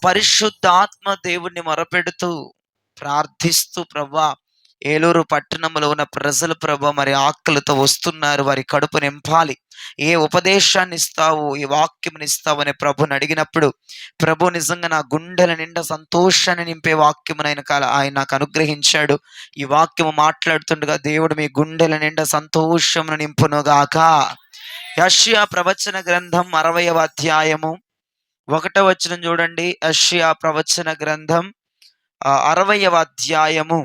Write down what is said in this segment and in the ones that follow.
పరిశుద్ధాత్మ దేవుణ్ణి మొరపెడుతూ ప్రార్థిస్తూ, ప్రభా ఏలూరు పట్టణంలో ఉన్న ప్రజలు ప్రభా మరి ఆకలితో వస్తున్నారు, వారి కడుపు నింపాలి, ఏ ఉపదేశాన్ని ఇస్తావు, ఏ వాక్యం ఇస్తావు అని ప్రభుని అడిగినప్పుడు, ప్రభు నిజంగా నా గుండెల నిండా సంతోషాన్ని నింపే వాక్యమును ఆయన నాకు అనుగ్రహించాడు. ఈ వాక్యము మాట్లాడుతుండగా దేవుడు మీ గుండెల నిండా సంతోషమును నింపునుగాక. యెషయా ప్రవచన గ్రంథం 60వ అధ్యాయము 1వ వచనం చూడండి. యెషయా ప్రవచన గ్రంథం 60వ అధ్యాయము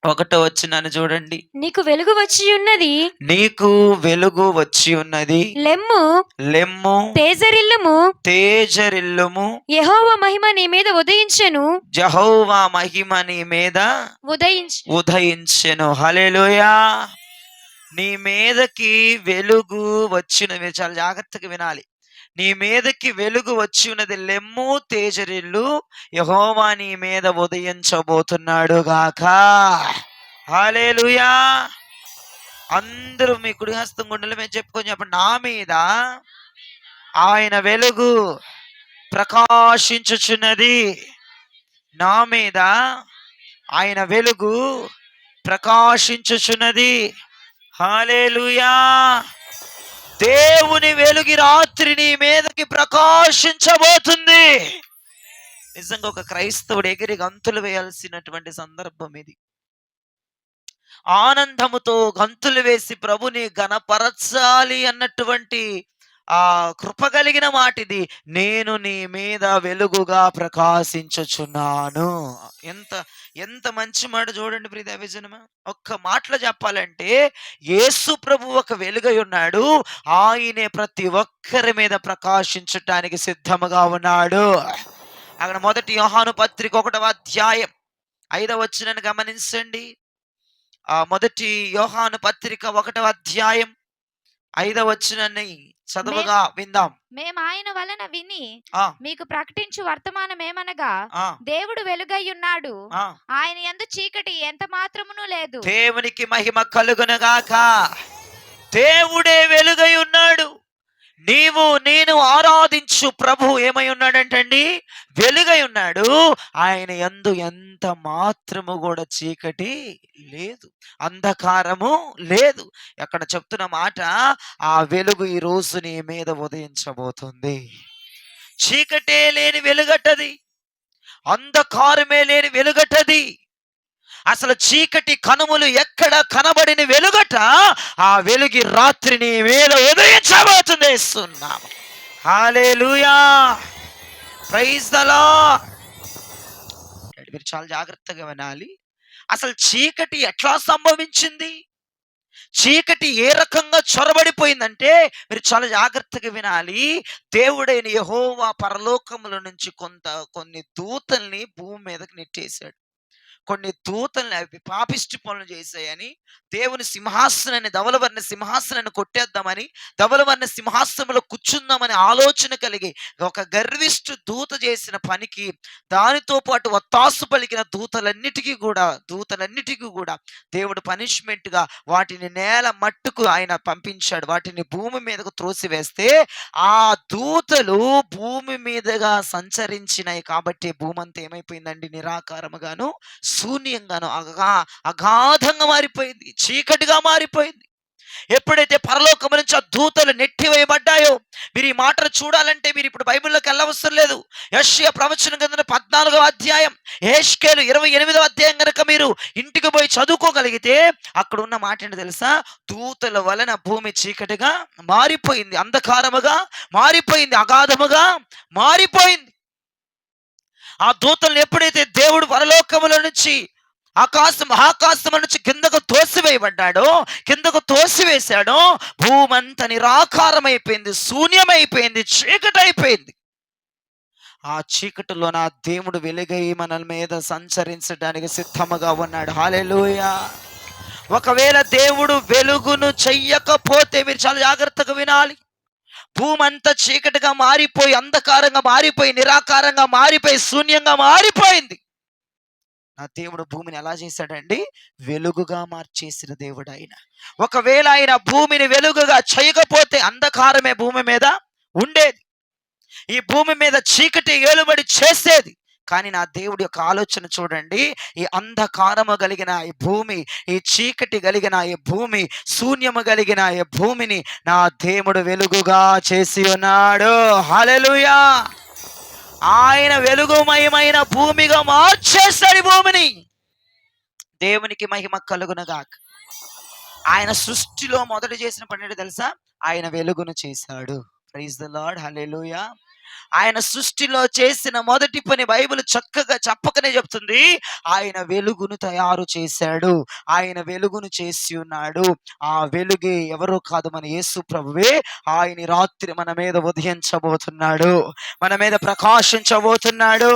1వ వచనాన్ని చూడండి. నీకు వెలుగు వచ్చి ఉన్నది, నీకు వెలుగు వచ్చి ఉన్నది, లెమ్ము లెమ్ము తేజరిల్లుము, తేజరిల్లుము, యెహోవా మహిమ నీ మీద ఉదయించెను, యెహోవా మహిమ నీ మీద ఉదయించెను. హల్లెలూయా. నీ మీదకి వెలుగు వచ్చినది. మీరు చాలా జాగ్రత్తగా వినాలి. నీ మీదకి వెలుగు వచ్చి ఉన్నది, లెమ్ము తేజరిల్లు, యెహోవా నీ మీద ఉదయించబోతున్నాడు గాక. హల్లెలూయా. అందరూ మీ కుడి హస్తం గుండెలు మేము చెప్పుకొని చెప్పండి, నా మీద ఆయన వెలుగు ప్రకాశించుచున్నది, నా మీద ఆయన వెలుగు ప్రకాశించుచున్నది. హల్లెలూయా. దేవుని వెలుగు రాత్రి నీ మీదకి ప్రకాశించబోతుంది. నిజంగా ఒక క్రైస్తవుడు ఎగిరి గంతులు వేయాల్సినటువంటి సందర్భం ఇది. ఆనందముతో గంతులు వేసి ప్రభుని గణపరచాలి అన్నటువంటి ఆ కృప కలిగిన మాటిది. నేను నీ మీద వెలుగుగా ప్రకాశించుచున్నాను. ఎంత ఎంత మంచి మాట చూడండి ప్రియ దైవజనమా. ఒక్క మాటలో చెప్పాలంటే యేసు ప్రభు ఒక వెలుగై ఉన్నాడు, ఆయనే ప్రతి ఒక్కరి మీద ప్రకాశించటానికి సిద్ధముగా ఉన్నాడు. అక్కడ 1 యోహాను పత్రిక 1వ అధ్యాయం 5వ వచనాన్ని గమనించండి. 1 యోహాను పత్రిక 1వ అధ్యాయం 5వ వచనాన్ని చదువుగా విందాం. మేము ఆయన వలన విని మీకు ప్రకటించు వర్తమానం ఏమనగా, దేవుడు వెలుగై ఉన్నాడు, ఆయన యందు చీకటి ఎంత మాత్రమును లేదు. దేవునికి మహిమ కలుగునుగాక. దేవుడే వెలుగై ఉన్నాడు. నీవు నేను ఆరాధించు ప్రభు ఏమై ఉన్నాడంటండి, వెలుగై ఉన్నాడు. ఆయన యందు ఎంత మాత్రము కూడా చీకటి లేదు, అంధకారము లేదు. అక్కడ చెప్తున్న మాట, ఆ వెలుగు ఈ రోజు నీ మీద ఉదయించబోతుంది. చీకటే లేని వెలుగటది, అంధకారమే లేని వెలుగటది. అసలు చీకటి కనుమలు ఎక్కడ కనబడిన వెలుగట, ఆ వెలుగు రాత్రి నీ మీద ఉదయించబోతుంది. హల్లెలూయా. Praise the Lord. మీరు చాలా జాగ్రత్తగా వినాలి. అసలు చీకటి ఎట్లా సంభవించింది, చీకటి ఏ రకంగా చొరబడిపోయిందంటే మీరు చాలా జాగ్రత్తగా వినాలి. దేవుడైన యెహోవా పరలోకముల నుంచి కొన్ని దూతల్ని భూమి మీదకి నెట్టేశాడు. కొన్ని దూతల్ని అవి పాపిష్టి పనులు చేశాయని, దేవుని సింహాసనాన్ని ధవలవర్ణ సింహాసనాన్ని కొట్టేద్దామని, ధవలవర్ణ సింహాసనంలో కూర్చుందామని ఆలోచన కలిగి ఒక గర్విష్ఠు దూత చేసిన పనికి, దానితో పాటు ఒత్తాసు పలికిన దూతలన్నిటికీ కూడా దేవుడు పనిష్మెంట్ గా వాటిని నేల మట్టుకు ఆయన పంపించాడు. వాటిని భూమి మీదకు త్రోసివేస్తే ఆ దూతలు భూమి మీదగా సంచరించినాయి. కాబట్టి భూమి అంతా ఏమైపోయిందండి, నిరాకారముగాను శూన్యంగాను అగాధంగా మారిపోయింది, చీకటిగా మారిపోయింది. ఎప్పుడైతే పరలోకము నుంచి ఆ దూతలు నెట్టివేయబడ్డాయో, మీరు ఈ మాటలు చూడాలంటే మీరు ఇప్పుడు బైబిల్లోకి వెళ్ళవసరం లేదు. యెషయా ప్రవచన గ్రంథం 14వ అధ్యాయం, యెహెజ్కేలు 28వ అధ్యాయం కనుక మీరు ఇంటికి పోయి చదువుకోగలిగితే అక్కడ ఉన్న మాట ఏంటి తెలుసా, దూతల వలన భూమి చీకటిగా మారిపోయింది, అంధకారముగా మారిపోయింది, అగాధముగా మారిపోయింది. ఆ దూతలను ఎప్పుడైతే దేవుడు పరలోకముల నుంచి ఆకాశము నుంచి కిందకు తోసివేశాడో భూమంతా నిరాకారమైపోయింది, శూన్యమైపోయింది, చీకటైపోయింది. ఆ చీకటిలో నా దేవుడు వెలుగై మన మీద సంచరించడానికి సిద్ధముగా ఉన్నాడు. హల్లెలూయా. ఒకవేళ దేవుడు వెలుగును చెయ్యకపోతే మీరు చాలా జాగ్రత్తగా వినాలి. భూమి అంతా చీకటిగా మారిపోయి, అంధకారంగా మారిపోయి, నిరాకారంగా మారిపోయి, శూన్యంగా మారిపోయింది. నా దేవుడు భూమిని ఎలా చేశాడండి, వెలుగుగా మార్చేసిన దేవుడు ఆయన. ఒకవేళ ఆయన భూమిని వెలుగుగా చేయకపోతే అంధకారమే భూమి మీద ఉండేది. ఈ భూమి మీద చీకటి ఏలుబడి చేసేది. కానీ నా దేవుడి యొక్క ఆలోచన చూడండి, ఈ అంధకారము కలిగిన ఈ భూమి, ఈ చీకటి కలిగిన ఈ భూమి, శూన్యము కలిగిన ఈ భూమిని నా దేవుడు వెలుగుగా చేసి ఉన్నాడు. హల్లెలూయా! ఆయన వెలుగుమయమైన భూమిగా మార్చేస్తాడు ఈ భూమిని. దేవునికి మహిమ కలుగునుగాక. ఆయన సృష్టిలో మొదట చేసిన పని ఏంటో తెలుసా? ఆయన వెలుగును చేశాడు. ప్రైజ్ ద లార్డ్, హల్లెలూయా. ఆయన సృష్టిలో చేసిన మొదటి పని బైబిల్ చక్కగా చెప్పకనే చెప్తుంది, ఆయన వెలుగును తయారు చేశాడు, ఆయన వెలుగును చేసి ఉన్నాడు. ఆ వెలుగే ఎవరో కాదు, మన యేసు ప్రభువే. ఆయన రాత్రి మన మీద ఉదయించబోతున్నాడు, మన మీద ప్రకాశించబోతున్నాడు,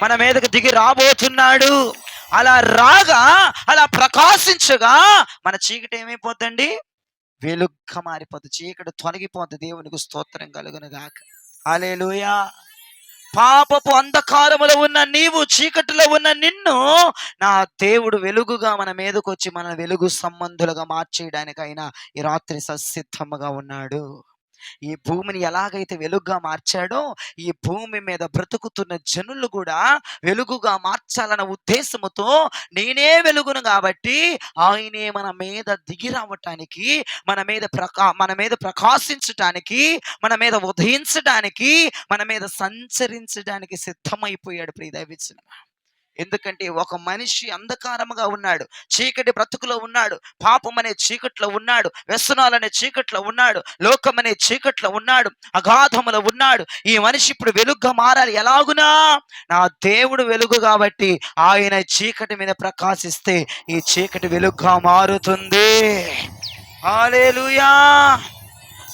మన మీదకి దిగి రాబోతున్నాడు. అలా రాగా, అలా ప్రకాశించగా మన చీకటి ఏమైపోద్దండి? వెలుగ్గా మారిపోద్ది, చీకటి తొలగిపోద్ది. దేవునికి స్తోత్రం కలుగునుగాక. హల్లెలూయా. పాపపు అంధకారములో ఉన్న నీవు, చీకటిలో ఉన్న నిన్ను నా దేవుడు వెలుగుగా మన మీదకు వచ్చి మన వెలుగు సంబంధులుగా మార్చేయడానికైనా ఈ రాత్రి ససిద్ధముగా ఉన్నాడు. ఈ భూమిని ఎలాగైతే వెలుగుగా మార్చాడో, ఈ భూమి మీద బ్రతుకుతున్న జనులు కూడా వెలుగుగా మార్చాలన్న ఉద్దేశముతో, నేనే వెలుగును కాబట్టి ఆయనే మన మీద దిగి రావటానికి, మన మీద ప్రకాశించటానికి, మన మీద ఉదయించడానికి, మన మీద సంచరించడానికి సిద్ధమైపోయాడు. ప్రియ దైవజనులారా, ఎందుకంటే ఒక మనిషి అంధకారముగా ఉన్నాడు, చీకటి బ్రతుకులో ఉన్నాడు, పాపం అనే చీకట్లో ఉన్నాడు, వ్యసనాలనే చీకట్లో ఉన్నాడు, లోకం అనే చీకట్లో ఉన్నాడు, అగాధములో ఉన్నాడు. ఈ మనిషి ఇప్పుడు వెలుగుగా మారాలి. ఎలాగునా? నా దేవుడు వెలుగు కాబట్టి ఆయన చీకటి మీద ప్రకాశిస్తే ఈ చీకటి వెలుగుగా మారుతుంది. హల్లెలూయా.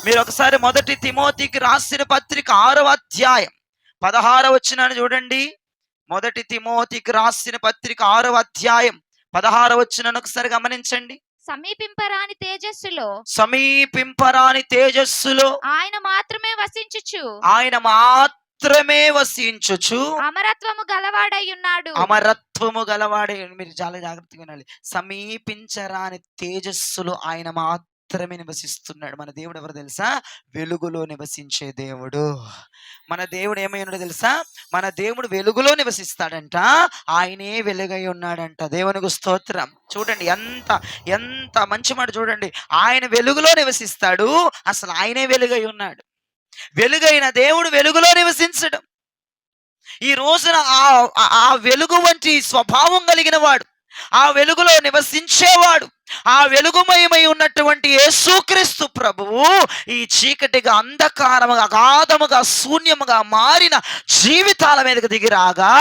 మీరు ఒకసారి మొదటి తిమోతికి రాసిన పత్రిక 6వ అధ్యాయం 16వ వచనాన్ని చూడండి. మొదటి తిమోతికి రాసిన పత్రిక 6వ అధ్యాయం 16వ వచనాన్ని ఒకసారి గమనించండి. సమీపింపరాని తేజస్సులో ఆయన మాత్రమే వసించుచు అమరత్వము గలవాడై. మీరు చాలా జాగ్రత్తగా వినాలి. సమీపించరాని తేజస్సులో ఆయన మాత్రమే నివసిస్తున్నాడు. మన దేవుడు ఎవరు తెలుసా? వెలుగులో నివసించే దేవుడు. మన దేవుడు ఏమై ఉన్నాడో తెలుసా? మన దేవుడు వెలుగులో నివసిస్తాడంట, ఆయనే వెలుగై ఉన్నాడంట. దేవునికి స్తోత్రం. చూడండి ఎంత మంచి మాట. చూడండి, ఆయన వెలుగులో నివసిస్తాడు, అసలు ఆయనే వెలుగై ఉన్నాడు. వెలుగైన దేవుడు వెలుగులో నివసించడం. ఈ రోజున ఆ వెలుగు వంటి స్వభావం కలిగిన వాడు, ఆ వెలుగులో నివసించేవాడు, ఆ వెలుగుమయమై ఉన్నటువంటి యేసుక్రీస్తు ప్రభువు ఈ చీకటిగా, అంధకారముగా, అగాధముగా, శూన్యముగా మారిన జీవితాల మీదకి దిగిరాగా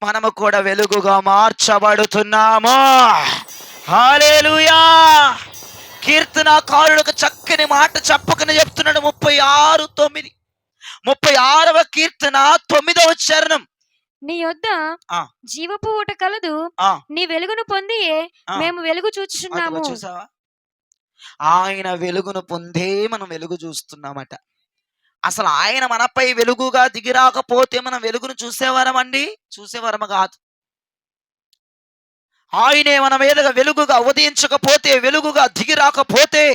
మనము కూడా వెలుగుగా మార్చబడుతున్నాము. హల్లెలూయా. కీర్తనాకారుడు చక్కని మాట చెప్పకనే చెప్తున్నాడు. 36వ కీర్తన 9వ చరణం. నీ యొద్ద జీవపు ఊట కలదు, నీ వెలుగును పొంది మేము వెలుగు చూస్తున్నాము. చూసావా? ఆయన వెలుగును పొందే మనం వెలుగు చూస్తున్నామట. అసలు ఆయన మనపై వెలుగుగా దిగిరాకపోతే మనం వెలుగును చూసేవారము కాదు. ఆయనే మన మీదగా వెలుగుగా ఉదయించకపోతే, వెలుగుగా దిగిరాకపోతే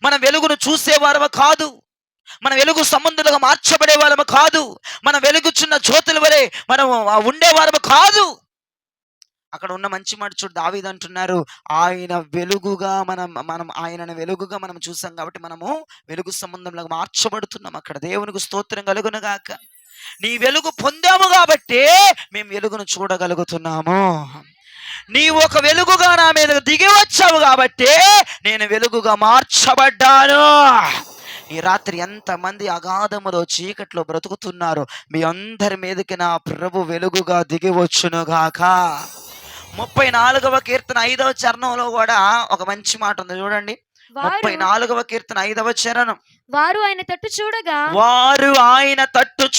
మనం వెలుగును చూసేవారము కాదు, మన వెలుగు సంబంధులుగా మార్చబడే వాళ్ళము కాదు, మన వెలుగుచున్న జ్యోతుల వలె మనం ఉండేవారము కాదు. అక్కడ ఉన్న మంచి మాట చూడు, దావీదు అంటున్నారు, ఆయన వెలుగుగా ఆయనను వెలుగుగా మనం చూసాం కాబట్టి మనము వెలుగు సంబంధంలో మార్చబడుతున్నాం. అక్కడ దేవునికి స్తోత్రం కలుగునుగాక. నీ వెలుగు పొందాము కాబట్టి మేము వెలుగును చూడగలుగుతున్నాము. నీవు ఒక వెలుగుగా నా మీద దిగి వచ్చావు కాబట్టి నేను వెలుగుగా మార్చబడ్డాను. ఈ రాత్రి ఎంతమంది అగాధములో, చీకట్లో బ్రతుకుతున్నారు, మీ అందరి మీదకి నా ప్రభు వెలుగుగా దిగి వచ్చునుగాక. 34వ కీర్తన 5వ చరణంలో కూడా ఒక మంచి మాట ఉంది చూడండి. 34వ కీర్తన 5వ చరణం. వారు ఆయన తట్టు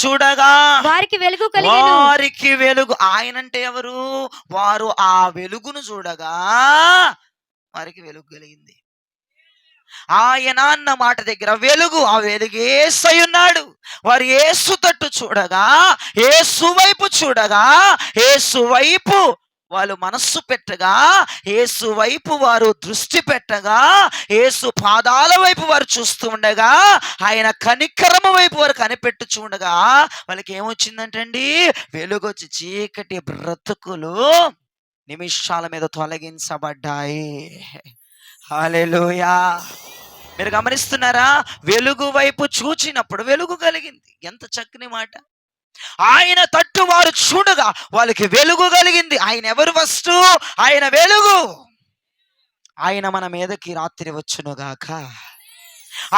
చూడగా వారికి వెలుగు. ఆయన అంటే ఎవరు? వారు ఆ వెలుగును చూడగా వారికి వెలుగు కలిగింది. ఆయన అన్న మాట దగ్గర వెలుగు, ఆ వెలుగు యేసై ఉన్నాడు. వారు యేసు తట్టు చూడగా, యేసు వైపు చూడగా, యేసు వైపు వాళ్ళు మనస్సు పెట్టగా, యేసు వైపు వారు దృష్టి పెట్టగా, యేసు పాదాల వైపు వారు చూస్తూ ఉండగా, ఆయన కనికరము వైపు వారు కనిపెట్టుచూ ఉండగా వాళ్ళకి ఏమొచ్చిందంటండి? వెలుగొచ్చి చీకటి బ్రతుకులు నిమిషాల మీద తొలగించబడ్డాయి. హల్లెలూయా! మీరు గమనిస్తున్నారా? వెలుగు వైపు చూచినప్పుడు వెలుగు కలిగింది. ఎంత చక్కని మాట! ఆయన తట్టు వారు చూడగా వాళ్ళకి వెలుగు కలిగింది. ఆయన ఎవరు? ఫస్ట్ ఆయన వెలుగు. ఆయన మన మీదకి రాత్రి వచ్చునుగాక.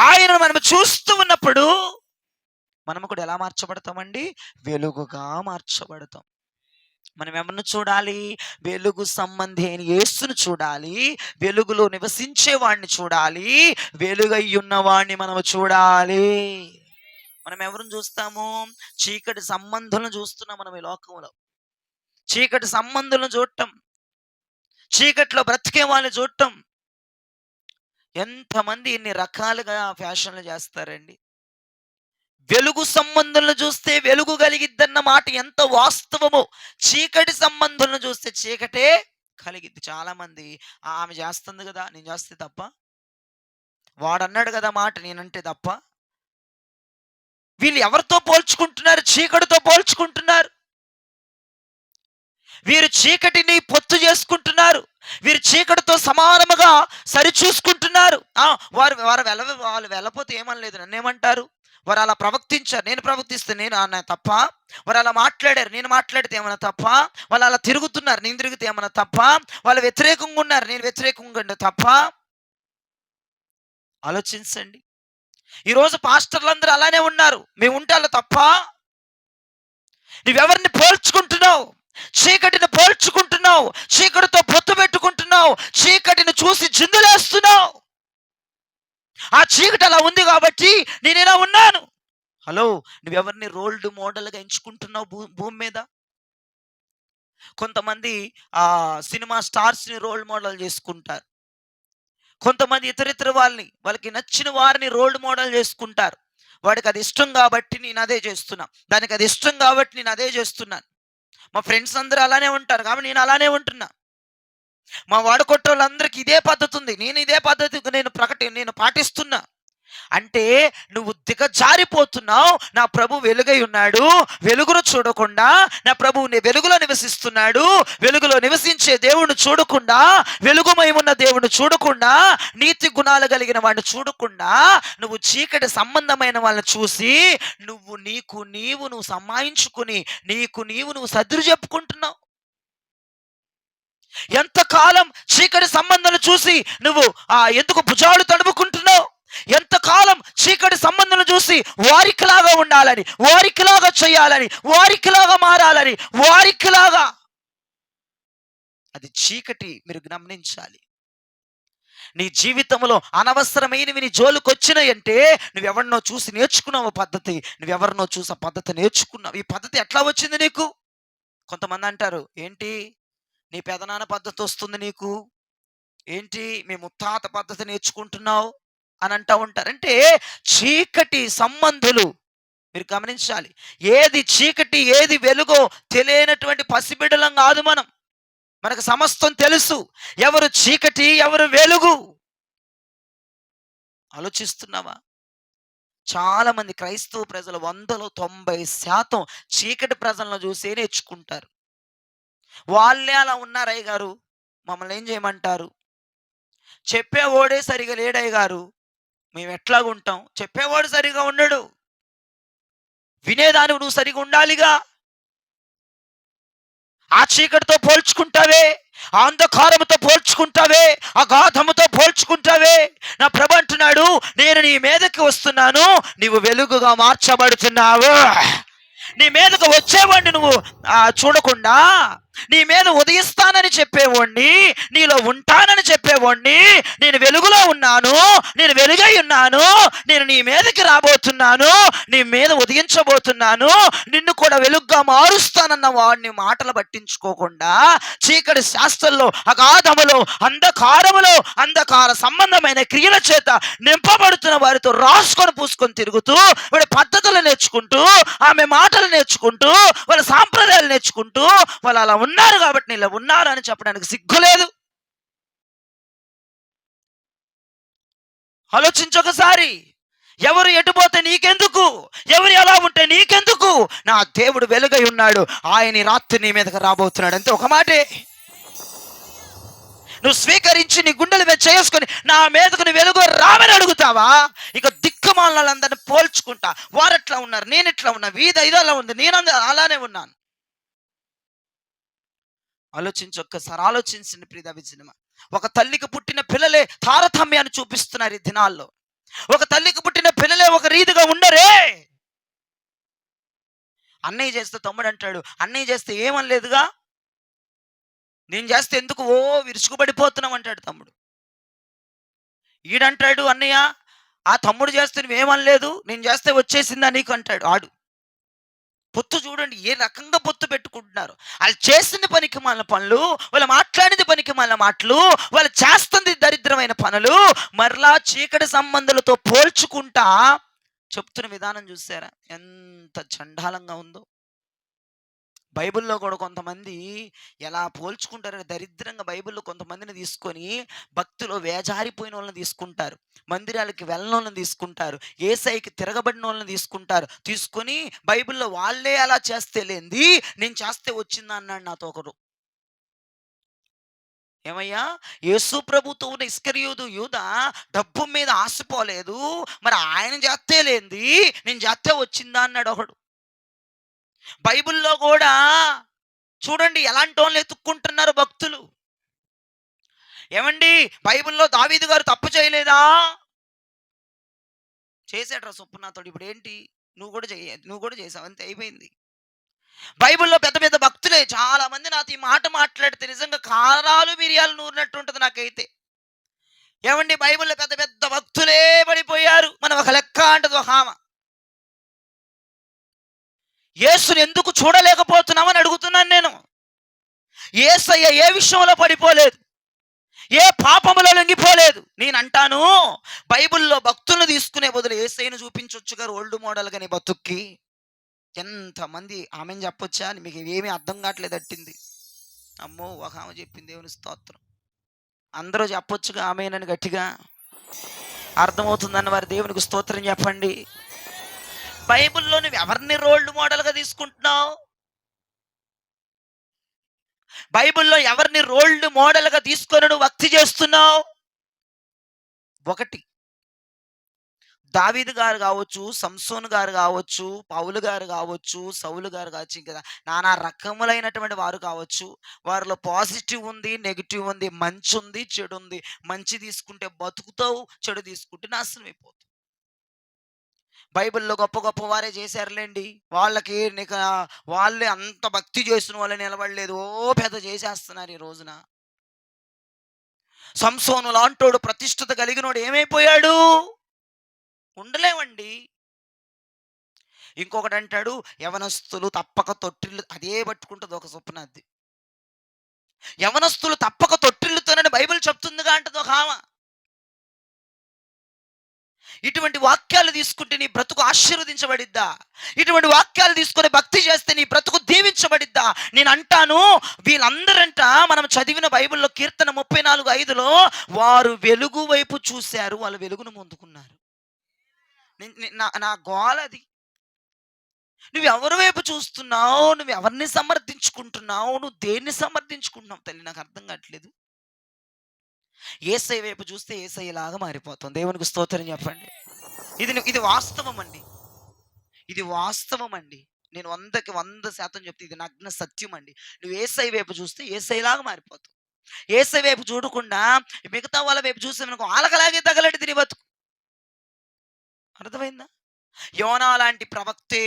ఆయనను మనం చూస్తూ ఉన్నప్పుడు మనము కూడా ఎలా మార్చబడతామండి? వెలుగుగా మార్చబడతాం. మనం ఎవరిని చూడాలి? వెలుగు సంబంధి అయిన యేసును చూడాలి. వెలుగులో నివసించే వాడిని చూడాలి. వెలుగయ్యున్న వాడిని మనము చూడాలి. మనం ఎవరిని చూస్తాము? చీకటి సంబంధులను చూస్తున్నాం మనం ఈ లోకంలో. చీకటి సంబంధులను చూడటం, చీకట్లో బ్రతికే వాళ్ళని చూడటం. ఎంతమంది ఎన్ని రకాలుగా ఫ్యాషన్లు చేస్తారండి. వెలుగు సంబంధులను చూస్తే వెలుగు కలిగిద్దన్న మాట ఎంత వాస్తవమో, చీకటి సంబంధులను చూస్తే చీకటే కలిగిద్ది. చాలా మంది ఆమె చేస్తుంది కదా, నేను చేస్తే తప్ప, వాడన్నాడు కదా మాట నేనంటే తప్ప. వీళ్ళు ఎవరితో పోల్చుకుంటున్నారు? చీకటితో పోల్చుకుంటున్నారు. వీరు చీకటిని పొత్తు చేసుకుంటున్నారు. వీరు చీకటితో సమానముగా సరిచూసుకుంటున్నారు. వాళ్ళు వెళ్ళపోతే ఏమనలేదు, నన్నేమంటారు? వారు అలా ప్రవర్తించారు, నేను ప్రవర్తిస్తే నేను అన్న తప్ప. వారు అలా మాట్లాడారు, నేను మాట్లాడితే ఏమన్నా తప్ప. వాళ్ళు అలా తిరుగుతున్నారు, నేను తిరిగితే ఏమన్నా తప్ప. వాళ్ళు వ్యతిరేకంగా ఉన్నారు, నేను వ్యతిరేకంగా ఉండే తప్ప. ఆలోచించండి. ఈరోజు పాస్టర్లందరూ అలానే ఉన్నారు, మేము ఉంటే అలా తప్ప. నువ్వెవరిని పోల్చుకుంటున్నావు? చీకటిని పోల్చుకుంటున్నావు, చీకటితో పొత్తు పెట్టుకుంటున్నావు, చీకటిని చూసి చిందులేస్తున్నావు. ఆ చీకటి అలా ఉంది కాబట్టి నేను ఇలా ఉన్నాను. హలో, నువ్వెవరిని రోల్డ్ మోడల్గా ఎంచుకుంటున్నావు భూమి మీద? కొంతమంది సినిమా స్టార్స్ని రోల్ మోడల్ చేసుకుంటారు. కొంతమంది ఇతరితర వాళ్ళకి నచ్చిన వారిని రోల్ మోడల్ చేసుకుంటారు. వాడికి అది ఇష్టం కాబట్టి నేను అదే చేస్తున్నా, దానికి అది ఇష్టం కాబట్టి నేను అదే చేస్తున్నాను. మా ఫ్రెండ్స్ అందరూ అలానే ఉంటారు కాబట్టి నేను అలానే ఉంటున్నా. మా వాడుకొట్టోళ్ళందరికీ ఇదే పద్ధతి ఉంది, నేను ఇదే పద్ధతి నేను పాటిస్తున్నా. అంటే నువ్వు దిగజారిపోతున్నావు. నా ప్రభు వెలుగై ఉన్నాడు, వెలుగును చూడకుండా, నా ప్రభు వెలుగులో నివసిస్తున్నాడు, వెలుగులో నివసించే దేవుణ్ణి చూడకుండా, వెలుగుమయమున్న దేవుణ్ణి చూడకుండా, నీతి గుణాలు కలిగిన వాడిని చూడకుండా, నువ్వు చీకటి సంబంధమైన వాళ్ళని చూసి నువ్వు సమాయించుకుని నువ్వు సర్దులు చెప్పుకుంటున్నావు. ఎంతకాలం చీకటి సంబంధాలు చూసి నువ్వు ఎందుకు భుజాలు తడుముకుంటున్నావు? ఎంతకాలం చీకటి సంబంధాలు చూసి వారికిలాగా ఉండాలని, వారికిలాగా చేయాలని, వారికిలాగా మారాలని, వారికిలాగా. అది చీకటి. మీరు గమనించాలి. నీ జీవితంలో అనవసరమైనవి నీ జోలికొచ్చినాయంటే నువ్వెవరినో చూసి నేర్చుకున్నావు పద్ధతి, నువ్వెవరినో చూసి ఆ పద్ధతి నేర్చుకున్నావు. ఈ పద్ధతి ఎట్లా వచ్చింది నీకు? కొంతమంది అంటారు, ఏంటి నీ పెదనాన్న పద్ధతి వస్తుంది నీకు, ఏంటి మీ ముత్తాత పద్ధతి నేర్చుకుంటున్నావు అని అంటూ ఉంటారు. అంటే చీకటి సంబంధులు. మీరు గమనించాలి, ఏది చీకటి ఏది వెలుగో తెలియనటువంటి పసిబిడ్డలం కాదు మనం. మనకు సమస్తం తెలుసు, ఎవరు చీకటి ఎవరు వెలుగు. ఆలోచిస్తున్నావా? చాలా మంది క్రైస్తవ ప్రజలు 90% చీకటి ప్రజలను చూసే నేర్చుకుంటారు. వాళ్ళే అలా ఉన్నారు. అయ్య గారు మమ్మల్ని ఏం చేయమంటారు? చెప్పేవాడే సరిగా లేడయ్య గారు, మేము ఎట్లాగుంటాం? చెప్పేవాడు సరిగా ఉండడు, వినేదానికి నువ్వు సరిగా ఉండాలిగా. ఆ చీకటితో పోల్చుకుంటావే, ఆ అంధకారముతో పోల్చుకుంటావే, అగాధముతో పోల్చుకుంటావే. నా ప్రభు అంటున్నాడు, నేను నీ మీదకి వస్తున్నాను, నీవు వెలుగుగా మార్చబడుతున్నావు. నీ మీదకు వచ్చేవాడిని నువ్వు చూడకుండా, నీ మీద ఉదయిస్తానని చెప్పేవాడిని, నీలో ఉంటానని చెప్పేవాడిని, నేను వెలుగులో ఉన్నాను, నేను వెలుగై ఉన్నాను, నేను నీ మీదకి రాబోతున్నాను, నీ మీద ఉదయించబోతున్నాను, నిన్ను కూడా వెలుగుగా మారుస్తానన్న వాడిని మాటలు పట్టించుకోకుండా చీకటి శాస్త్రంలో అగాధములో అంధకారములో అంధకార సంబంధమైన క్రియల చేత నింపబడుతున్న వారితో రాసుకొని పూసుకొని తిరుగుతూ వాడి పద్ధతులు నేర్చుకుంటూ, ఆమె మాటలు నేర్చుకుంటూ, వాళ్ళ సాంప్రదాయాలు నేర్చుకుంటూ వాళ్ళు అలా ఉన్నారు కాబట్టి ఇలా ఉన్నారు అని చెప్పడానికి సిగ్గులేదు. ఆలోచించొకసారి. ఎవరు ఎటుపోతే నీకెందుకు, ఎవరు ఎలా ఉంటే నీకెందుకు, నా దేవుడు వెలుగై ఉన్నాడు, ఆయన రాత్రి నీ మీదకి రాబోతున్నాడు అంతే, ఒక మాటే. నువ్వు స్వీకరించి నీ గుండెల మీద చేసుకొని నా మీదకు నీ వెలుగు రామని అడుగుతావా? ఇక దిక్కుమాలందరిని పోల్చుకుంటా, వారెట్లా ఉన్నారు, నేను ఎట్లా ఉన్నా, వీధి ఇదలా ఉంది, నేను అలానే ఉన్నాను. ఒక్కసారి ఆలోచించండి ప్రియ సినిమా. ఒక తల్లికి పుట్టిన పిల్లలే తారతమ్యాన్ని చూపిస్తున్నారు ఈ దినాల్లో. ఒక తల్లికి పుట్టిన పిల్లలే ఒక రీతిగా ఉండరే. అన్నయ్య చేస్తే తమ్ముడు అంటాడు, అన్నయ్య చేస్తే ఏమనలేదుగా, నేను చేస్తే ఎందుకు విరుచుకుపడిపోతున్నావు అంటాడు తమ్ముడు. ఈడంటాడు అన్నయ్య, ఆ తమ్ముడు చేస్తే నువ్వేమనలేదు, నేను చేస్తే వచ్చేసిందా నీకు అంటాడు ఆడు. పొత్తు చూడండి ఏ రకంగా పొత్తు పెట్టుకుంటున్నారు. వాళ్ళు చేసిన పనికి మన పనులు, వాళ్ళు మాట్లాడిన పనికి మన మాటలు, వాళ్ళు చేస్తుంది దరిద్రమైన పనులు, మరలా చీకటి సంబంధాలతో పోల్చుకుంటా చెప్తున్న విధానం చూసారా ఎంత చండాలంగా ఉందో. బైబిల్లో కూడా కొంతమంది ఎలా పోల్చుకుంటారని దరిద్రంగా బైబిల్లో కొంతమందిని తీసుకొని భక్తిలో వేజారిపోయిన వాళ్ళని తీసుకుంటారు, మందిరాలకి వెళ్ళిన వాళ్ళని తీసుకుంటారు, ఏసైకి తిరగబడిన వాళ్ళని తీసుకొని బైబిల్లో వాళ్ళే అలా చేస్తే లేంది నేను చేస్తే వచ్చిందా అన్నాడు నాతో ఒకరు. ఏమయ్యా, యేసు ప్రభుతో ఉన్న ఇస్కరియోతు యూదా డబ్బు మీద ఆశపోలేదు, మరి ఆయన చేస్తే లేంది నేను చేస్తే వచ్చిందా అన్నాడు ఒకడు. బైబిల్లో కూడా చూడండి ఎలాంటి వాళ్ళని ఎత్తుక్కుంటున్నారు భక్తులు. ఏమండి, బైబిల్లో దావీదు గారు తప్పు చేయలేదా? చేశాడు సొప్పునాథుడు. ఇప్పుడు ఏంటి, నువ్వు కూడా చేసావు అంతే, అయిపోయింది. బైబిల్లో పెద్ద పెద్ద భక్తులే చాలా మంది నాతో ఈ మాట మాట్లాడితే నిజంగా కారాలు మిరియాలు నూరినట్టు ఉంటుంది నాకైతే. ఏమండి, బైబిల్లో పెద్ద పెద్ద భక్తులే పడిపోయారు, మనం ఒక లెక్క అంటది ఒక ఆమె. యేసుని ఎందుకు చూడలేకపోతున్నామని అడుగుతున్నాను నేను. యేసయ్య ఏ విషయంలో పడిపోలేదు, ఏ పాపములో లొంగిపోలేదు. నేను అంటాను, బైబిల్లో భక్తులను తీసుకునే బదులు యేసయ్యను చూపించొచ్చుగా ఓల్డ్ మోడల్ గాని బతుక్కి. ఎంతమంది ఆమెను చెప్పొచ్చా అని మీకు ఏమీ అర్థం కావట్లేదు అట్టింది. అమ్మో, ఒక ఆమె చెప్పింది దేవుని స్తోత్రం. అందరూ చెప్పొచ్చుగా ఆమెనని గట్టిగా, అర్థమవుతుందన్న వారి దేవునికి స్తోత్రం చెప్పండి. బైబిల్లో నువ్వు ఎవరిని రోల్డ్ మోడల్గా తీసుకుంటున్నావు? బైబిల్లో ఎవరిని రోల్డ్ మోడల్గా తీసుకొని నువ్వు భక్తి చేస్తున్నావు? ఒకటి, దావీదు గారు కావచ్చు, సంసోను గారు కావచ్చు, పౌలు గారు కావచ్చు, సౌలు గారు కావచ్చు, ఇంకా నానా రకములైనటువంటి వారు కావచ్చు. వారిలో పాజిటివ్ ఉంది, నెగిటివ్ ఉంది, మంచి ఉంది, చెడు ఉంది. మంచి తీసుకుంటే బతుకుతావు, చెడు తీసుకుంటే నాశనం అయిపోతావు. బైబిల్లో గొప్ప గొప్ప వారే చేశారులేండి. వాళ్ళకి వాళ్ళే అంత భక్తి చేసిన వాళ్ళు నిలబడలేదు, పెద్ద చేసేస్తున్నారు ఈ రోజున. సంసోను లాంటోడు ప్రతిష్ఠత కలిగినోడు ఏమైపోయాడు? ఉండలేమండి. ఇంకొకటి అంటాడు, యవనస్తులు తప్పక తొట్టిల్లు, అదే పట్టుకుంటుంది ఒక స్వప్నాది. యవనస్తులు తప్పక తొట్టిల్లుతోనని బైబిల్ చెప్తుందిగా అంటది ఒక ఆమె. ఇటువంటి వాక్యాలు తీసుకుంటే నీ బ్రతుకు ఆశీర్వదించబడిద్దా? ఇటువంటి వాక్యాలు తీసుకొని భక్తి చేస్తే నీ బ్రతుకు దీవించబడిద్దా? నేను అంటాను, వీళ్ళందరంట మనం చదివిన బైబిల్లో కీర్తన 34:5లో వారు వెలుగు వైపు చూశారు, వాళ్ళు వెలుగును పొందుకున్నారు. నా గోల అది. నువ్వు ఎవరి వైపు చూస్తున్నావు? నువ్వు ఎవరిని సమర్థించుకుంటున్నావు? నువ్వు దేన్ని సమర్థించుకుంటున్నావు తల్లి? నాకు అర్థం కావట్లేదు. యేసయ్య వైపు చూస్తే యేసయ్యలాగా మారిపోతాం. దేవునికి స్తోత్రం చెప్పండి. ఇది వాస్తవం అండి, ఇది వాస్తవం అండి. నేను 100కి 100% చెప్తే ఇది నగ్న సత్యం అండి. నువ్వు యేసయ్య వైపు చూస్తే యేసయ్యలాగా మారిపోతావు. యేసయ్య వైపు చూడకుండా మిగతా వాళ్ళ వైపు చూసామనుకో, వాళ్ళకలాగే తగలటి తిని బతుకు. అర్థమైందా? యోనా లాంటి ప్రవక్తే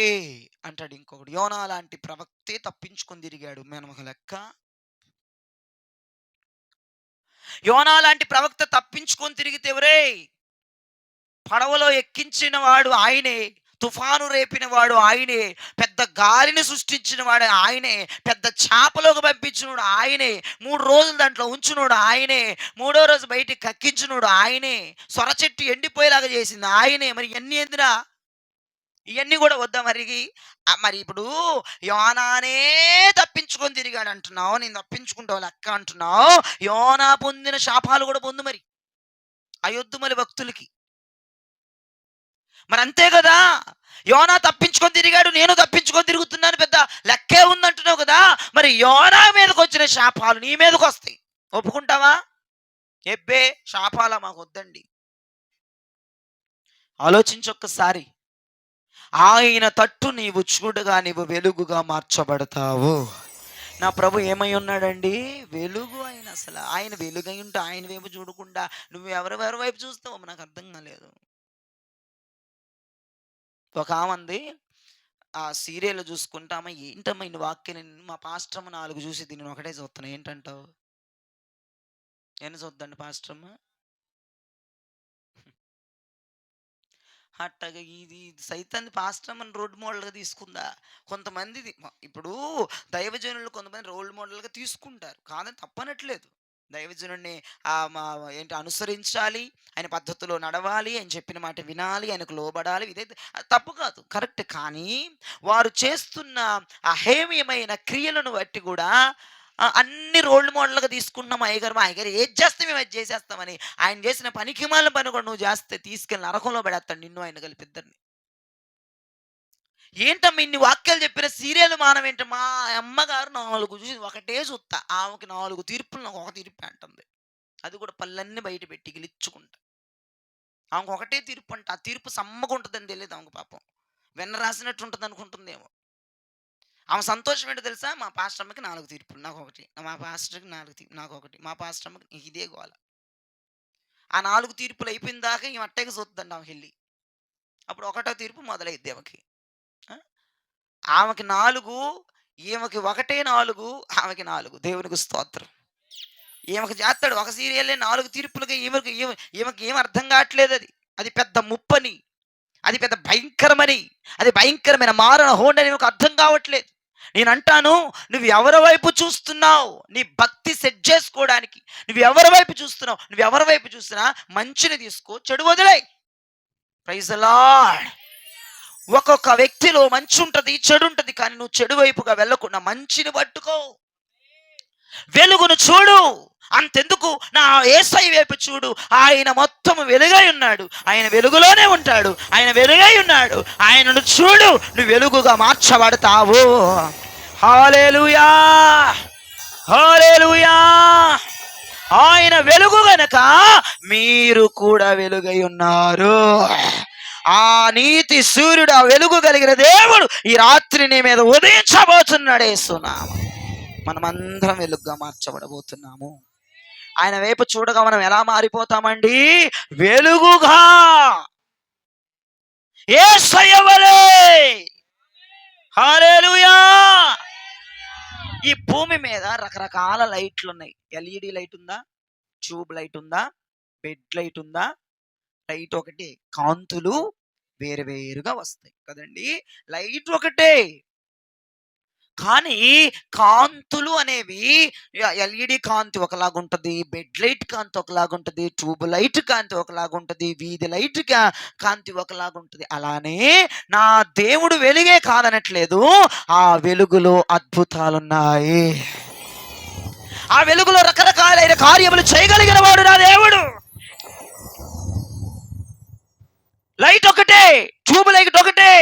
అంటాడు ఇంకొకడు. యోనా లాంటి ప్రవక్తే తప్పించుకొని తిరిగాడు, మనం ఒక లెక్క. యోనా లాంటి ప్రవక్త తప్పించుకొని తిరిగితే ఎవరే? పడవలో ఎక్కించిన వాడు ఆయనే, తుఫాను రేపిన వాడు ఆయనే, పెద్ద గాలిని సృష్టించిన వాడు ఆయనే, పెద్ద చేపలోకి పంపించినోడు ఆయనే, 3 రోజులు దాంట్లో ఉంచునోడు ఆయనే, 3వ రోజు బయటికి కక్కించినోడు ఆయనే, సొర చెట్టు ఎండిపోయేలాగా చేసింది ఆయనే. మరి ఎన్ని ఎందురా? ఇవన్నీ కూడా వద్దా మరి? మరి ఇప్పుడు యోనానే తప్పించుకొని తిరిగాడు అంటున్నావు, నేను తప్పించుకుంటావు లెక్క అంటున్నావు. యోనా పొందిన శాపాలు కూడా పొందు మరి, అయొద్దు మరి భక్తులకి. మరి అంతే కదా, యోనా తప్పించుకొని తిరిగాడు, నేను తప్పించుకొని తిరుగుతున్నాను, పెద్ద లెక్కే ఉందంటున్నావు కదా. మరి యోనా మీదకి వచ్చిన శాపాలు నీ మీదకి వస్తాయి, ఒప్పుకుంటావా? ఎబ్బే శాపాల మాకు వద్దండి. ఆలోచించొక్కసారి. ఆయన తట్టు నీవు చూడగా నీవు వెలుగుగా మార్చబడతావు. నా ప్రభు ఏమై ఉన్నాడండి? వెలుగు. ఆయన అసలు ఆయన వెలుగై ఉంటే ఆయన వైపు చూడకుండా నువ్వు ఎవరెవరి వైపు చూస్తావు నాకు అర్థం కాలేదు. ఒక ఆమంది ఆ సీరియల్ చూసుకుంటామా, ఏంటమ్మా ఇన్ని వాక్యం, మా పాస్టర్మ 4 చూసి దీన్ని ఒకటే చూస్తున్నా, ఏంటంటావు? ఏం చూద్దండి పాస్టర్మ? అట్టగా ఇది సైతాన్ని పాస్టర్మని రోల్ మోడల్గా తీసుకుందా? కొంతమంది ఇప్పుడు దైవజనులు కొంతమంది రోల్ మోడల్గా తీసుకుంటారు, కాదని తప్పనట్లేదు. దైవజనుడిని ఏంటి అనుసరించాలి, ఆయన పద్ధతిలో నడవాలి, ఆయన చెప్పిన మాట వినాలి, ఆయనకు లోబడాలి, ఇదైతే తప్పు కాదు, కరెక్ట్. కానీ వారు చేస్తున్న అహేమ్యమైన క్రియలను బట్టి కూడా అన్ని రోల్ మోడల్గా తీసుకుంటున్నాం. అయ్యగారు ఏది చేస్తే మేము అది చేసేస్తామని, ఆయన చేసిన పనికి మాలిన పని కూడా నువ్వు చేస్తే తీసుకెళ్ళి నరకంలో పడేస్తాడు నిన్ను ఆయన కలిపి ఇద్దరిని. ఏంటమ్మా ఇన్ని వాక్యాలు చెప్పిన సీరియల్ మానవేంట? మా అమ్మగారు 4 చూసి ఒకటే చూస్తా, ఆమెకి 4 తీర్పులు, నాకు ఒక తీర్పు అంటుంది. అది కూడా పళ్ళన్నీ బయట పెట్టి గిలిచ్చుకుంటా. ఆమెకు ఒకటే తీర్పు అంట, ఆ తీర్పు సమ్మగుంటుందని తెలియదు ఆమెకు, పాపం వెన్న రాసినట్టు ఉంటుంది అనుకుంటుందేమో. ఆమె సంతోషం ఏంటో తెలుసా? మా పాస్టర్కి 4 తీర్పులు, నాకు ఒకటి, మా పాస్టర్కి 4 తీర్పు, నాకు ఒకటి, మా పాస్టర్కి ఇదే గోల. ఆ 4 తీర్పులు అయిపోయిన దాకా ఈమె అట్టగా చూద్దండి ఆమెకి వెళ్ళి. అప్పుడు ఒకటో తీర్పు మొదలైద్ది ఆమెకి. ఆమెకి 4, ఈమెకి ఒకటే 4, ఆమెకి 4. దేవునికి స్తోత్రం. ఈమెకి చేస్తాడు ఒక సీరియల్లే 4 తీర్పులకి, ఈమెకి ఏం అర్థం కావట్లేదు. అది పెద్ద ముప్పని, అది పెద్ద భయంకరమని, అది భయంకరమైన మారణ హోండని నీకు అర్థం కావట్లేదు. నేను అంటాను, నువ్వు ఎవరి వైపు చూస్తున్నావు? నీ భక్తి సెట్ చేసుకోవడానికి నువ్వు ఎవరి వైపు చూస్తున్నావు? నువ్వు ఎవరి వైపు చూసినా మంచిని తీసుకో, చెడు వదిలేయ్. Praise the Lord. ఒక్కొక్క వ్యక్తిలో మంచి ఉంటుంది, చెడు ఉంటుంది, కానీ నువ్వు చెడు వైపుగా వెళ్ళకుండా మంచిని పట్టుకో, వెలుగును చూడు. అంతెందుకు, నా యేసయ్య వైపు చూడు, ఆయన మొత్తం వెలుగై ఉన్నాడు, ఆయన వెలుగులోనే ఉంటాడు, ఆయన వెలుగై ఉన్నాడు, ఆయనను చూడు, నువ్వు వెలుగుగా మార్చబడతావు. హల్లెలూయా, హల్లెలూయా. ఆయన వెలుగు గనక మీరు కూడా వెలుగై ఉన్నారు. ఆ నీతి సూర్యుడు, ఆ వెలుగు కలిగిన దేవుడు ఈ రాత్రి నీ మీద ఉదయించబోతున్నాడు. యేసునామమున మనమందరం వెలుగుగా మార్చబడబోతున్నాము. ఆయన వైపు చూడగా మనం ఎలా మారిపోతామండి? వెలుగుగా, యేసయ్య వలె. హల్లెలూయా. ఈ భూమి మీద రకరకాల లైట్లు ఉన్నాయి. ఎల్ఈడి లైట్ ఉందా, ట్యూబ్ లైట్ ఉందా, బెడ్ లైట్ ఉందా? లైట్ ఒకటే, కాంతులు వేరువేరుగా వస్తాయి కదండి. లైట్ ఒకటే, కానీ కాంతులు అనేవి ఎల్ఈడి కాంతి ఒకలాగుంటుంది, బెడ్ లైట్ కాంతి ఒకలాగుంటుంది, ట్యూబ్ లైట్ కాంతి ఒకలాగుంటుంది, వీధి లైట్ కాంతి ఒకలాగుంటుంది. అలానే నా దేవుడు వెలుగే కాదనట్లేదు, ఆ వెలుగులో అద్భుతాలున్నాయి. ఆ వెలుగులో రకరకాలైన కార్యములు చేయగలిగిన వాడు నా దేవుడు. లైట్ ఒకటే, ట్యూబ్ లైట్ ఒకటే,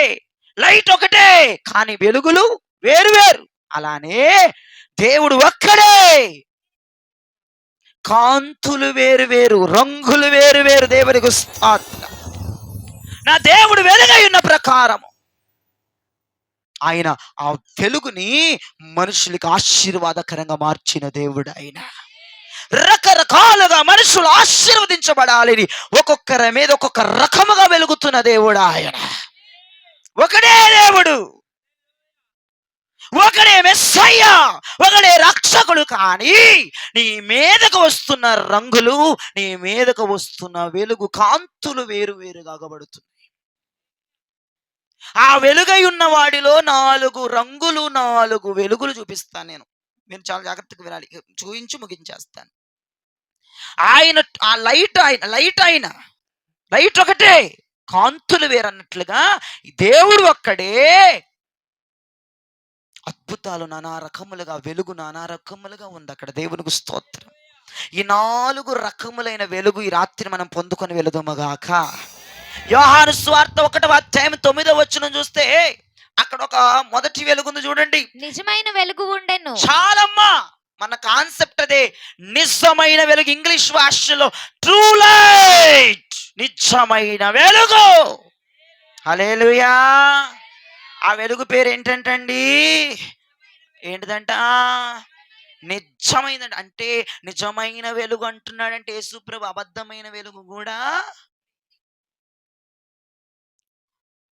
లైట్ ఒకటే, కానీ వెలుగులు వేరు వేరు. అలానే దేవుడు ఒక్కడే, కాంతులు వేరు వేరు, రంగులు వేరు వేరు. దేవునికి స్తోత్రం. నా దేవుడు వెలుగై ఉన్న ప్రకారము ఆయన ఆ వెలుగుని మనుషులకి ఆశీర్వాదకరంగా మార్చిన దేవుడు ఆయన. రకరకాలుగా మనుషులు ఆశీర్వదించబడాలని ఒక్కొక్కరి మీద ఒక్కొక్క రకముగా వెలుగుతున్న దేవుడు ఆయన. ఒకడే దేవుడు, ఒకడే మెస్సయ్య, ఒకడే రక్షకుడు. కానీ నీ మీదకు వస్తున్న రంగులు, నీ మీదకు వస్తున్న వెలుగు, కాంతులు వేరు వేరుగా కనబడుతున్నాయి. ఆ వెలుగై ఉన్న వాడిలో 4 రంగులు, 4 వెలుగులు చూపిస్తాను నేను. మీరు చాలా జాగ్రత్తగా వినాలి, చూయించి ముగించేస్తాను. ఆయన ఆ లైట్, ఆయన లైట్ ఒకటే, కాంతులు వేరన్నట్లుగా దేవుడు ఒక్కడే అద్భుతాలు నానా రకములుగా, వెలుగు నానా రకములుగా ఉంది అక్కడ. దేవునికి స్తోత్రం. ఈ 4 రకములైన వెలుగు ఈ రాత్రి మనం పొందుకొని వెళుదుముగాక. యోహాను సువార్త 1వ అధ్యాయం 9వ వచనం చూస్తే అక్కడ ఒక మొదటి వెలుగుంది చూడండి. నిజమైన వెలుగు ఉండెను. చాలమ్మా, మన కాన్సెప్ట్ అదే, నిజమైన వెలుగు. ఇంగ్లీష్ భాషలో ట్రూ లైట్, నిజమైన వెలుగు. హల్లెలూయా. ఆ వెలుగు పేరు ఏంటంటండి? ఏంటిదంట? నిజమైనది. అంటే నిజమైన వెలుగు అంటున్నాడంటే యేసుప్రభు అబద్ధమైన వెలుగు కూడా.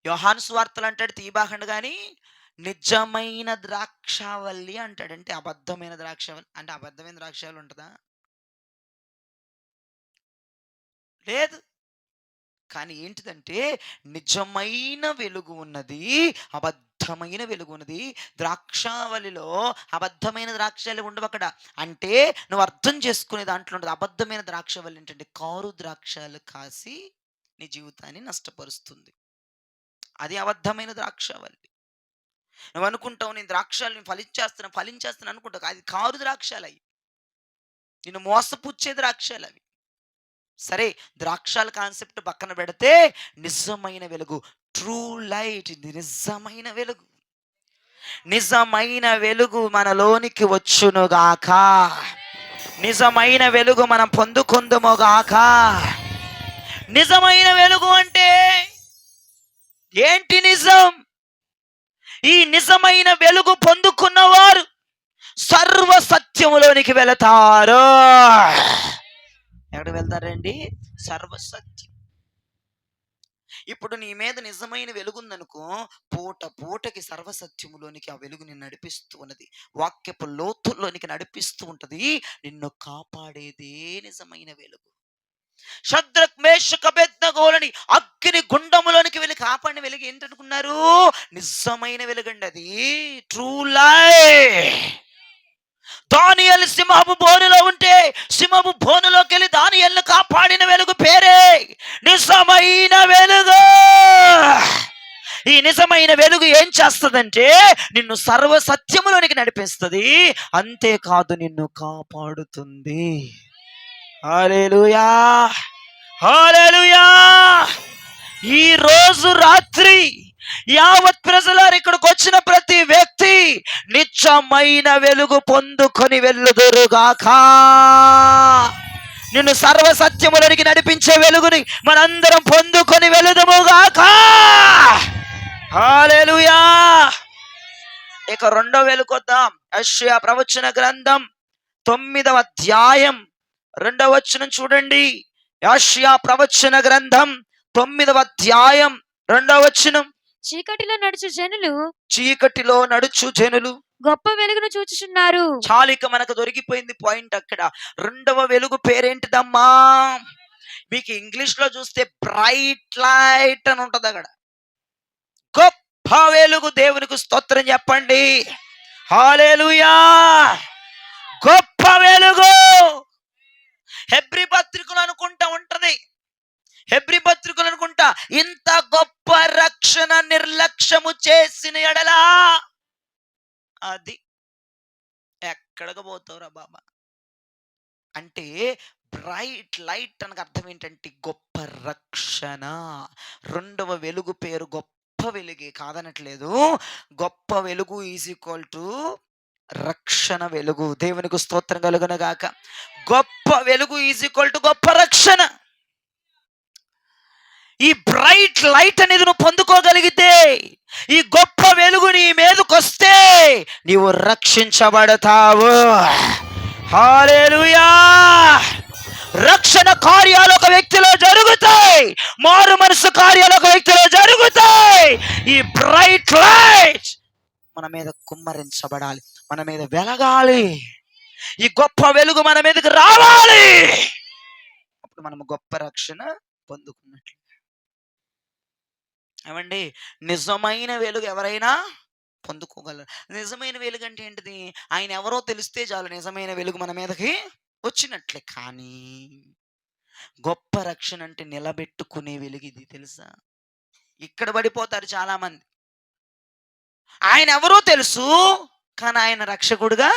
యోహాను సువార్తలు అంటాడు తీయబాకండి కానీ నిజమైన ద్రాక్షావల్లి అంటాడు. అంటే అబద్ధమైన ద్రాక్షావల్లి అంటే అబద్ధమైన ద్రాక్షావల్లి ఉంటుందా? లేదు. కానీ ఏంటిదంటే నిజమైన వెలుగు ఉన్నది, అబద్ధమైన వెలుగు ఉన్నది. ద్రాక్షావళిలో అబద్ధమైన ద్రాక్షాలు ఉండవు అక్కడ. అంటే నువ్వు అర్థం చేసుకునే దాంట్లో ఉంటుంది. అబద్ధమైన ద్రాక్షావళి ఏంటంటే కారు ద్రాక్షాలు కాసి నీ జీవితాన్ని నష్టపరుస్తుంది. అది అబద్ధమైన ద్రాక్షావళి. నువ్వు అనుకుంటావు నేను ద్రాక్షాలను ఫలించేస్తాను అనుకుంటావు. అది కారు ద్రాక్షాలు అవి, నిన్ను మోసపుచ్చే ద్రాక్షాలు అవి. సరే, ద్రాక్షాల కాన్సెప్ట్ పక్కన పెడితే నిజమైన వెలుగు, ట్రూ లైట్, ఇది నిజమైన వెలుగు. నిజమైన వెలుగు మనలోనికి వచ్చునుగాక. నిజమైన వెలుగు మనం పొందుకుందుముగాక. నిజమైన వెలుగు అంటే ఏంటి? నిజం. ఈ నిజమైన వెలుగు పొందుకున్నవారు సర్వ సత్యములోనికి వెళతారు. ఎక్కడ వెళ్తారండి? సర్వసత్యం. ఇప్పుడు నీ మీద నిజమైన వెలుగుందనుకో, పూట పూటకి సర్వసత్యములోనికి ఆ వెలుగు నిన్ను నడిపిస్తూ ఉన్నది. వాక్యపు లోతుల్లోనికి నడిపిస్తూ ఉంటది. నిన్ను కాపాడేదే నిజమైన వెలుగు. షద్రక్ మేషక్ అబేద్నెగోలని అగ్ని గుండములోనికి వెళ్ళి కాపాడిన వెలుగు ఏంటనుకున్నారు? నిజమైన వెలుగండి అది, ట్రూ లైట్. దానియేలు సింహపు బోనులో ఉంటే సింహపు బోనులోకి వెళ్ళి దానియేలును కాపాడిన వెలుగు పేరే నిజమైన వెలుగు. ఈ నిజమైన వెలుగు ఏం చేస్తుందంటే నిన్ను సర్వ సత్యములోనికి నడిపిస్తుంది, అంతేకాదు నిన్ను కాపాడుతుంది. హల్లెలూయా, హల్లెలూయా. ఈ రోజు రాత్రి యావత్ ప్రజలారు ఇక్కడికి వచ్చిన ప్రతి వ్యక్తి నిజమైన వెలుగు పొందుకొని వెళ్ళుదురుగాక. నిన్ను సర్వసత్యములోనికి నడిపించే వెలుగుని మనందరం పొందుకొని వెళుదుముగాక. హల్లెలూయా. ఇక 2వ వెలుగొద్దాం. యెషయా ప్రవచన గ్రంథం 9వ అధ్యాయం 2వ వచనం చూడండి. యెషయా ప్రవచన గ్రంథం 9వ అధ్యాయం 2వ వచనం. చీకటిలో నడుచు జనులు గొప్ప వెలుగును చూచుచున్నారు. చాలిక మనకు దొరికిపోయింది పాయింట్ అక్కడ. 2వ వెలుగు పేరేంటిదమ్మా? మీకు ఇంగ్లీష్ లో చూస్తే బ్రైట్ లైట్ అని ఉంటది అక్కడ. గొప్ప వెలుగు. దేవునికి స్తోత్రం చెప్పండి. హల్లెలూయా. గొప్ప వెలుగు. హెబ్రీ పత్రికలు అనుకుంటా ఉంటది. హెబ్రీ పత్రికలు అనుకుంటా, ఇంత గొప్ప రక్షణ నిర్లక్ష్యము చేసిన ఎడలా అది ఎక్కడికి పోతావురా బాబా అంటే, బ్రైట్ లైట్ అనకు అర్థం ఏంటంటే గొప్ప రక్షణ. 2వ వెలుగు పేరు గొప్ప వెలుగే, కాదనట్లేదు. గొప్ప వెలుగు ఈజ్ ఈక్వల్ టు రక్షణ వెలుగు. దేవునికి స్తోత్రం కలుగునుగాక. గొప్ప వెలుగు ఈజ్ ఈక్వల్ టు గొప్ప రక్షణ. ఈ బ్రైట్ లైట్ అనేది నువ్వు పొందుకోగలిగితే, ఈ గొప్ప వెలుగు నీ మీదకి వస్తే నీవు రక్షించబడతావు. హల్లెలూయా. రక్షణ కార్యాలు ఒక వ్యక్తిలో జరుగుతాయి, మారు మనసు కార్యాలు ఒక వ్యక్తిలో జరుగుతాయి. ఈ బ్రైట్ లైట్ మన మీద కుమ్మరించబడాలి, మన మీద వెలగాలి. ఈ గొప్ప వెలుగు మన మీదకి రావాలి. అప్పుడు మనం గొప్ప రక్షణ పొందుకున్నట్లు. ఏమండి, నిజమైన వెలుగు ఎవరైనా పొందుకోగలరు. నిజమైన వెలుగు అంటే ఏంటిది? ఆయన ఎవరో తెలిస్తే చాలు, నిజమైన వెలుగు మన మీదకి వచ్చినట్లే. కానీ గొప్ప రక్షణ అంటే నిలబెట్టుకునే వెలుగు ఇది, తెలుసా? ఇక్కడ పడిపోతారు చాలా మంది. ఆయన ఎవరో తెలుసు, కానీ ఆయన రక్షకుడుగా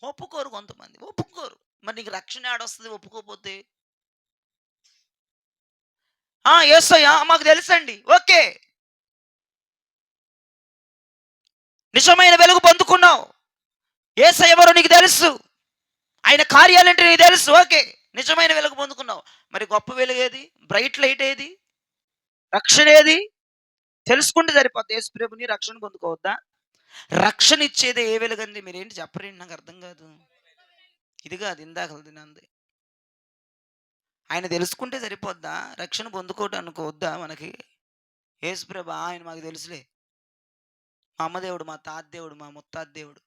ఒప్పుకోరు కొంతమంది. ఒప్పుకోరు. మరి నీకు రక్షణ ఏడొస్తుంది ఒప్పుకోపోతే? యేసయ్య మాకు తెలుసండి. ఓకే, నిజమైన వెలుగు పొందుకున్నావు. యేసయ్య ఎవరో నీకు తెలుసు, ఆయన కార్యాలంటే నీకు తెలుసు. ఓకే, నిజమైన వెలుగు పొందుకున్నావు. మరి గొప్ప వెలుగు ఏది? బ్రైట్ లైట్ ఏది? రక్షణ ఏది? తెలుసుకుంటే సరిపోద్ది. యేసు ప్రభుని రక్షణ పొందుకోవద్దా? రక్షణ ఇచ్చేదే ఏ వెలుగండి? మీరేంటి చెప్పరేంటి? నాకు అర్థం కాదు. ఇది కాదు, ఇందాకది నంది. ఆయన తెలుసుకుంటే సరిపోద్దా? రక్షణ పొందుకోవటం అనుకోవద్దా మనకి? యేసు ప్రభు ఆయన మాకు తెలుసులే. మా అమ్మ దేవుడు, మా తాత దేవుడు, మా ముత్తాత దేవుడు,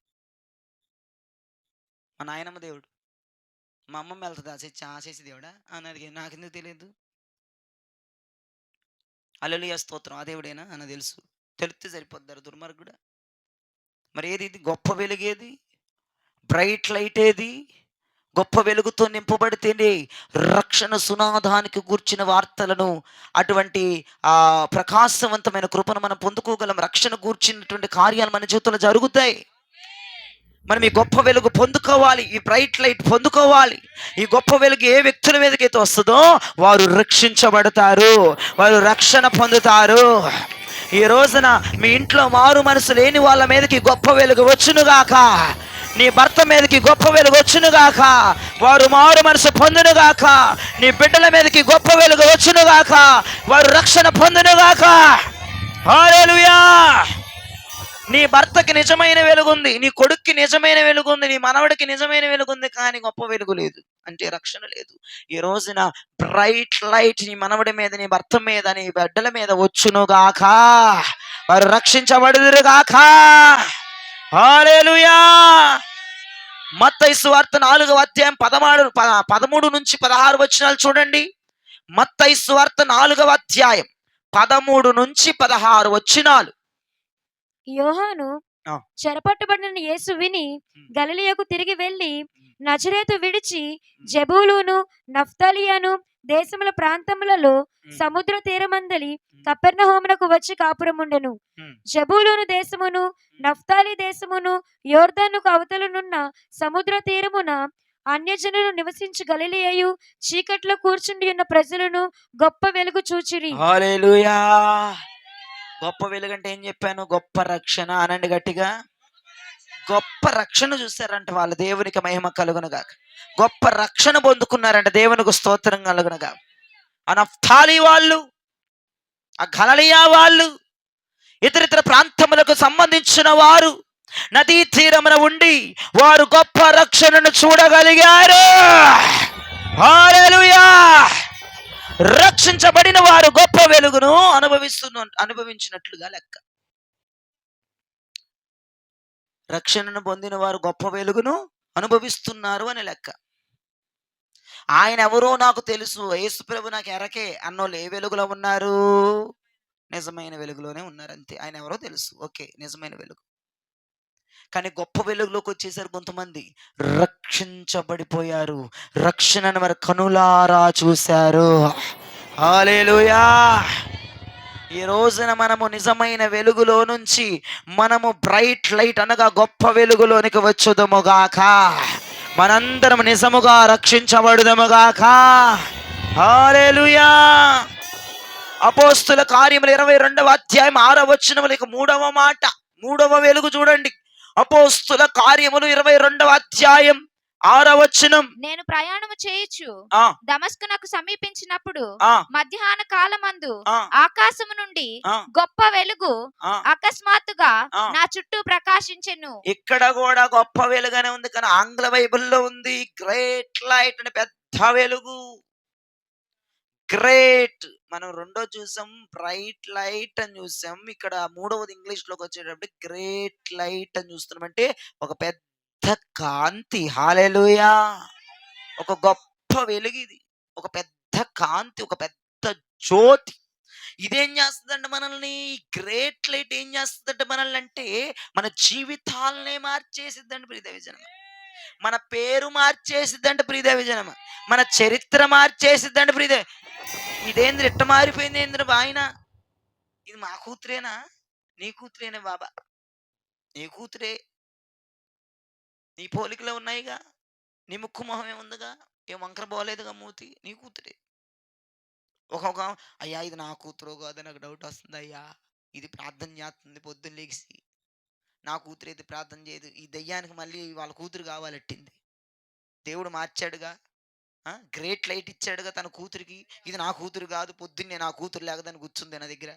మా నాయనమ్మ దేవుడు, మా అమ్మమ్మ వెళ్తుంది ఆశేసి దేవుడా అన్నది. నాకెందుకు తెలియదు? హల్లెలూయా స్తోత్రం. ఆ దేవుడేనా అని తెలుసు. తెలిస్తే సరిపోద్దారు దుర్మార్గుడా? మరి ఏది ఇది? గొప్ప వెలుగేది? బ్రైట్ లైట్ ఏది? గొప్ప వెలుగుతో నింపబడితేనే రక్షణ సునాదానికి గూర్చిన వార్తలను, అటువంటి ప్రకాశవంతమైన కృపను మనం పొందుకోగలం. రక్షణ గూర్చినటువంటి కార్యాలు మన జీవితంలో జరుగుతాయి. మనం ఈ గొప్ప వెలుగు పొందుకోవాలి, ఈ బ్రైట్ లైట్ పొందుకోవాలి. ఈ గొప్ప వెలుగు ఏ వ్యక్తుల మీదకైతే వస్తుందో వారు రక్షించబడతారు, వారు రక్షణ పొందుతారు. ఈ రోజున మీ ఇంట్లో మారు మనసు లేని వాళ్ళ మీదకి గొప్ప వెలుగు వచ్చునుగాక. నీ భర్త మీదకి గొప్ప వెలుగు వచ్చునుగాక, వారు మారు మనసు పొందునుగాక. నీ బిడ్డల మీదకి గొప్ప వెలుగు వచ్చునుగాక, వారు రక్షణ పొందునుగాక. హల్లెలూయా. నీ భర్తకి నిజమైన వెలుగుంది, నీ కొడుక్కి నిజమైన వెలుగుంది, నీ మనవడికి నిజమైన వెలుగుంది, కానీ గొప్ప వెలుగు లేదు, అంటే రక్షణ లేదు. ఈ రోజున బ్రైట్ లైట్ నీ మనవడి మీద, నీ భర్త మీద, నీ బిడ్డల మీద వచ్చునుగాక, వారు రక్షించబడుదురుగాక. హల్లెలూయా. మత్తయి సువార్త 4వ అధ్యాయం 13 నుంచి 16 వచనాలు చూడండి. మత్తయి సువార్త 4వ అధ్యాయం 13 నుంచి 16 వచనాలు. యోహాను చెరపట్టబడిన యేసు విని గలిలయకు తిరిగి వెళ్లి నజరేతు విడిచి జెబూలూను నఫ్తాలియను దేశముల ప్రాంతములలో సముద్ర తీరమందలి కపెర్నహూమునకు వచ్చి కాపురముండెను. జెబూలూను దేశమును నఫ్తాలి దేశమును యోర్దానుకు అవతలనున్న సముద్ర తీరమున అన్యజనులు నివసించి గలిలయయు చీకట్లో కూర్చుండి ఉన్న ప్రజలను గొప్ప వెలుగు చూచిరి. హల్లెలూయా. గొప్ప వెలుగు అంటే ఏం చెప్పాను? గొప్ప రక్షణ అనండి గట్టిగా. గొప్ప రక్షణ చూశారంట వాళ్ళు. దేవునికి మహిమ కలుగునుగా. గొప్ప రక్షణ పొందుకున్నారంట. దేవునికి స్తోత్రం కలుగునుగా. ఆ నఫ్తాలి వాళ్ళు, ఆ గలిలయ వాళ్ళు, ఇతరితర ప్రాంతములకు సంబంధించిన వారు నదీ తీరమున ఉండి వారు గొప్ప రక్షణను చూడగలిగారు. హల్లెలూయా. రక్షించబడిన వారు గొప్ప వెలుగును అనుభవించినట్లుగా లెక్క. రక్షణను పొందిన వారు గొప్ప వెలుగును అనుభవిస్తున్నారు అని లెక్క. ఆయన ఎవరో నాకు తెలుసు, యేసు ప్రభు నాకు ఎరకే అన్నోళ్ళు ఏ వెలుగులో ఉన్నారు? నిజమైన వెలుగులోనే ఉన్నారు, అంతే. ఆయన ఎవరో తెలుసు, ఓకే, నిజమైన వెలుగు. కానీ గొప్ప వెలుగులోకి వచ్చేసరికి కొంతమంది రక్షించబడిపోయారు. రక్షణను వారు కనులారా చూశారు. హల్లెలూయా. ఈ రోజున మనము నిజమైన వెలుగులో నుంచి మనము బ్రైట్ లైట్ అనగా గొప్ప వెలుగులోనికి వచ్చుదముగాక. మనందరం నిజముగా రక్షించబడుదముగాక. హల్లెలూయా. అపోస్తుల కార్యములు 22వ అధ్యాయం 6వ వచనములో 3వ మాట, 3వ వెలుగు చూడండి. అపోస్తుల కార్యములు 22వ అధ్యాయం 6వ వచనం. నేను ప్రయాణము చేయొచ్చు దమస్కునకు సమీపించినప్పుడు మధ్యాహ్న కాలమందు ఆకాశము నుండి గొప్ప వెలుగు అకస్మాత్తుగా నా చుట్టూ ప్రకాశించెను. ఇక్కడ కూడా గొప్ప వెలుగునే ఉంది, కానీ ఆంగ్ల బైబిల్లో ఉంది గ్రేట్ లైట్ అని, పెద్ద వెలుగు. గ్రేట్ మనం రెండో చూసాం, బ్రైట్ లైట్ అని చూసాం. ఇక్కడ మూడవది ఇంగ్లీష్ లోకి వచ్చేటప్పుడు గ్రేట్ లైట్ అని చూస్తున్నాం. అంటే ఒక పెద్ద కాంతి. హల్లెలూయా. ఒక గొప్ప వెలుగు ఇది, ఒక పెద్ద కాంతి, ఒక పెద్ద జ్యోతి. ఇదేం చేస్తుందంటే మనల్ని, గ్రేట్ లైట్ ఏం చేస్తుందంటే మనల్ని అంటే మన జీవితాలనే మార్చేసిద్దండి ప్రియదేవి జనమ. మన పేరు మార్చేసిద్దంటే ప్రియదేవి జనమ. మన చరిత్ర మార్చేసిద్దంటే ప్రియదేవి. ఇదేంద్ర ఇట్ట మారిపోయింది ఏంద్ర ఆయన? ఇది మా కూతురేనా? నీ కూతురేనే బాబా, నీ కూతురే, నీ పోలికలో ఉన్నాయిగా, నీ ముక్కు మొహమే ఉందిగా, ఏం వంకర పోలేదుగా మూతి, నీ కూతురే. ఒక్కొక్క అయ్యా ఇది నా కూతురో కాదో నాకు డౌట్ వస్తుంది అయ్యా, ఇది ప్రార్థన చేస్తుంది పొద్దున్న లేచి, నా కూతురు అయితే ప్రార్థన చేయదు, ఈ దయ్యానికి మళ్ళీ వాళ్ళ కూతురు కావాలట్టింది, దేవుడు మార్చాడుగా, గ్రేట్ లైట్ ఇచ్చాడుగా తన కూతురికి, ఇది నా కూతురు కాదు, పొద్దున్నే నా కూతురు లేకదని కూర్చుంది నా దగ్గర,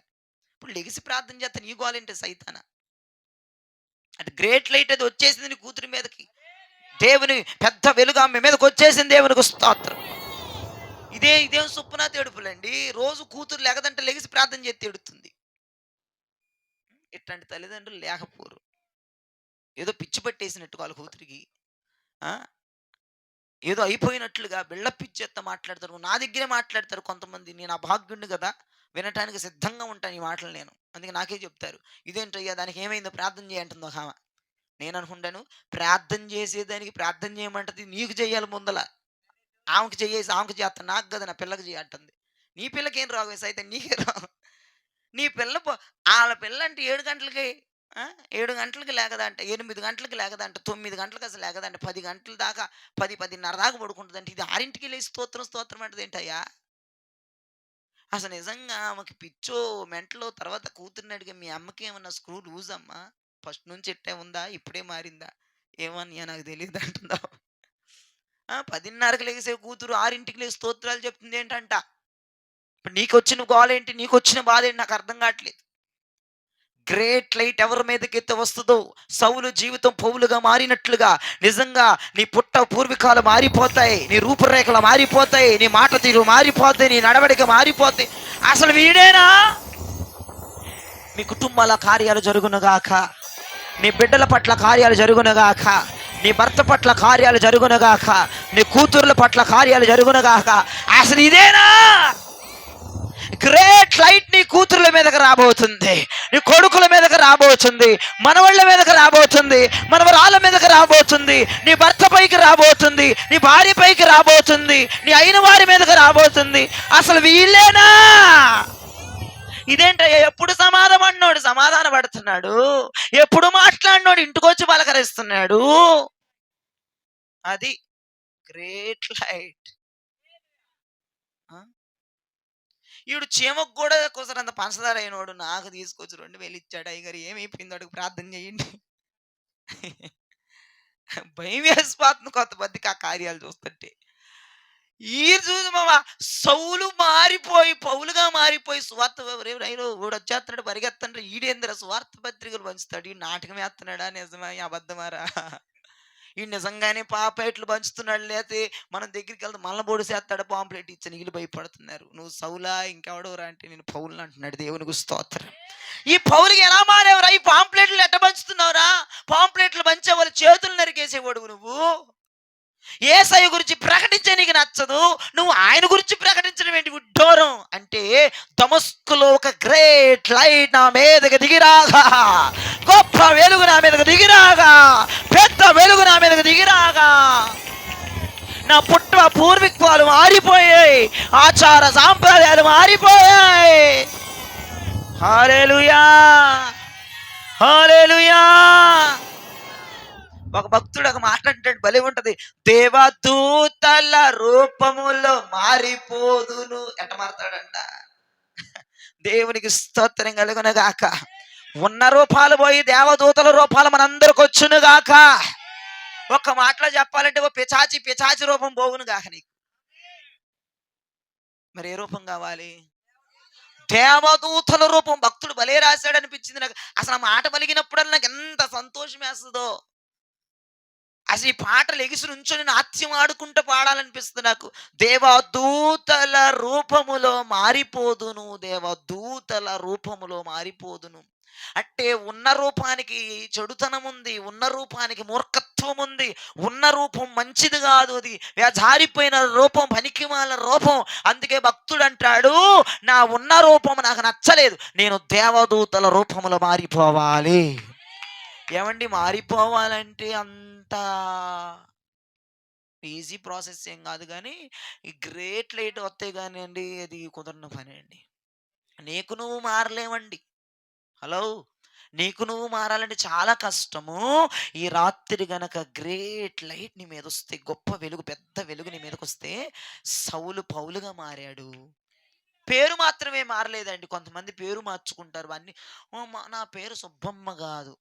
ఇప్పుడు లెగిసి ప్రార్థన చేస్తే నీ గోలేంటే సైతాన, అంటే గ్రేట్ లైట్ అది వచ్చేసింది నీ కూతురి మీదకి, దేవుని పెద్ద వెలుగు ఆమె మీదకి వచ్చేసింది, దేవునికి స్తోత్రం. ఇదేం సుప్పునా తెడుపులండి, రోజు కూతురు లేకదంటే లెగిసి ప్రార్థన చేస్తే ఎడుతుంది. ఇట్లాంటి తల్లిదండ్రులు లేకపోరు, ఏదో పిచ్చి పట్టేసినట్టు వాళ్ళ కూతురికి ఏదో అయిపోయినట్లుగా బిళ్ళపిచ్చేత్త మాట్లాడతారు, నా దగ్గరే మాట్లాడతారు కొంతమంది. నేను అభాగ్యుడిని కదా, వినటానికి సిద్ధంగా ఉంటాను ఈ మాటలు నేను, అందుకే నాకే చెప్తారు, ఇదేంటయ్యా దానికి ఏమైందో ప్రార్థన చేయంటుంది ఒక ఆమె. నేను అనుకుంటాను, ప్రార్థన చేసేదానికి ప్రార్థన చేయమంటది, నీకు చెయ్యాలి ముందల, ఆమెకు చేయేసి ఆమెకు చేస్తాను, నాకు కదా నా పిల్లకి చేయంటుంది. నీ పిల్లకి ఏం రోగం అయితే నీకే రోగం, నీ పిల్ల వాళ్ళ పిల్ల అంటే 7 గంటలకి 7 గంటలకి లేకదంట, 8 గంటలకి లేకదంట, 9 గంటలకు అసలు లేకదంట, 10 గంటల దాకా 10-10:30 దాకా పడుకుంటుందంటే, ఇది 6ంటికి లేచి స్తోత్రం అంటే ఏంటయ్యా? అసలు నిజంగా ఆమెకి పిచ్చో మెంటలో. తర్వాత కూతుర్ని అడిగా, మీ అమ్మకి ఏమన్నా స్క్రూ లూజ్ అమ్మా, ఫస్ట్ నుంచి ఇట్టే ఉందా, ఇప్పుడే మారిందా, ఏమన్నా నాకు తెలియదు అంటుందా. 10:30కి లేసే కూతురు 6ంటికి లేచి స్తోత్రాలు చెప్తుంది ఏంటంట. ఇప్పుడు నీకొచ్చిన గోలేంటి, నీకొచ్చిన బాధ ఏంటి నాకు అర్థం కావట్లేదు. గ్రేట్ లైట్ ఎవరి మీదకి ఎత్తి వస్తుందో, సౌలు జీవితం పౌలుగా మారినట్లుగా నిజంగా నీ పూర్వీకాలు మారిపోతాయి, నీ రూపురేఖలు మారిపోతాయి, నీ మాట తీరు మారిపోతాయి, నీ నడవడిక మారిపోతాయి. అసలు వీడేనా? మీ కుటుంబాల కార్యాలు జరుగునుగాక, నీ బిడ్డల పట్ల కార్యాలు జరుగునుగాక, నీ భర్త పట్ల కార్యాలు జరుగునుగాక, నీ కూతుర్ల పట్ల కార్యాలు జరుగునుగాక. అసలు ఇదేనా? గ్రేట్ లైట్ నీ కూతుర్ల మీదకి రాబోతుంది, నీ కొడుకుల మీదకి రాబోతుంది, మనవాళ్ళ మీదకి రాబోతుంది, మనవరాళ్ళ మీదకి రాబోతుంది, నీ భర్త పైకి రాబోతుంది, నీ భార్య పైకి రాబోతుంది, నీ అయిన వారి మీదకి రాబోతుంది. అసలు వీళ్ళేనా? ఇదేంటయ్యా, ఎప్పుడు సమాధాన పడుతున్నాడు, ఎప్పుడు మాట్లాడినోడు ఇంటికొచ్చి పలకరిస్తున్నాడు. అది గ్రేట్ లైట్. ఈడు చీమకు కూడా కుసరంత పంచదార అయినోడు నాకు తీసుకొచ్చి 2000 ఇచ్చాడు. అయ్యగారు ఏమైపోయింది, అడుగు ప్రార్థన చేయండి. భయం వేసిపోతుంది కొంతమందికి ఆ కార్యాలు చూస్తుంటే. ఈ చూసి మామ సౌలు మారిపోయి పౌలుగా మారిపోయి సువార్త వాడు వచ్చేస్తున్నాడు పరిగెత్తండ్రు, ఈడేంద్ర సువార్త పత్రికలు పంచుతాడు, ఈ నాటకం వేస్తున్నాడా నిజమా అబద్ధమారా, ఈ నిజంగానే పాపేట్లు పంచుతున్నాడు, లేకపోతే మనం దగ్గరికి వెళ్తే మళ్ళీ పొడిసేస్తాడు పాంప్లెట్ ఇచ్చి, నీళ్ళు భయపడుతున్నారు. నువ్వు సౌలా ఇంకెవడోరా అంటే నేను పౌలు అంటున్నాడు. దేవునికి స్తోత్రం. ఈ పౌలుకి ఎలా మారేవరా? ఈ పాంప్లెట్లు ఎట్ట పంచుతున్నావురా? పాంప్లెట్లు పంచే వాళ్ళు చేతులు నరికేసేవాడు నువ్వు. యేసయ్య గురించి ప్రకటించే నీకు నచ్చదు, నువ్వు ఆయన గురించి ప్రకటించడం ఏంటి విడ్డూరం అంటే, దమస్కులో ఒక గ్రేట్ లైట్ నా మీదకి దిగిరాగా, గొప్ప వెలుగు నా మీదకి దిగిరాగా, పెద్ద వెలుగు నా మీదకి దిగిరాగా, నా పూర్వీకులు మారిపోయాయి, ఆచార సాంప్రదాయాలు మారిపోయాయి. హల్లెలూయా, హల్లెలూయా. ఒక భక్తుడు ఒక మాట్లాడేటట్టు భలే ఉంటది, దేవదూతల రూపములో మారిపోదును. ఎట్ట మారుతాడంట? దేవునికి స్తోత్రం కలుగునుగాక. ఉన్న రూపాలు పోయి దేవదూతల రూపాలు మనందరికి వచ్చును గాక. ఒక్క మాటలో చెప్పాలంటే ఓ పిచాచి రూపం పోవును గాక నీకు. మరి ఏ రూపం కావాలి? దేవదూతల రూపం. భక్తుడు భలే రాశాడు అనిపించింది నాకు. అసలు ఆ మాట పలికినప్పుడల్లా నాకు ఎంత సంతోషం వేస్తుందో. అసలు ఈ పాటలు ఎగిసి నుంచొని నాట్యం ఆడుకుంటూ పాడాలనిపిస్తుంది నాకు. దేవదూతల రూపములో మారిపోదును, దేవదూతల రూపములో మారిపోదును. అంటే ఉన్న రూపానికి చెడుతనం ఉంది, ఉన్న రూపానికి మూర్ఖత్వం ఉంది, ఉన్న రూపం మంచిది కాదు, అది జారిపోయిన రూపం, పనికిమాల రూపం. అందుకే భక్తుడు అంటాడు, నా ఉన్న రూపం నాకు నచ్చలేదు, నేను దేవదూతల రూపములో మారిపోవాలి. ఏమండి, మారిపోవాలంటే అంత ఈజీ ప్రాసెస్ ఏం కాదు, కానీ ఈ గ్రేట్ లైట్ వస్తాయి కానీ అండి, అది కుదరని పని అండి. నీకు నువ్వు మారలేవండి. హలో! నీకు నువ్వు మారాలంటే చాలా కష్టము. ఈ రాత్రి గనక గ్రేట్ లైట్ నీ మీదొస్తే, గొప్ప వెలుగు, పెద్ద వెలుగు నీ మీదకొస్తే, సౌలు పౌలుగా మారాడు. పేరు మాత్రమే మారలేదండి. కొంతమంది పేరు మార్చుకుంటారు. అన్నీ నా పేరు సుబ్బమ్మ గాదు.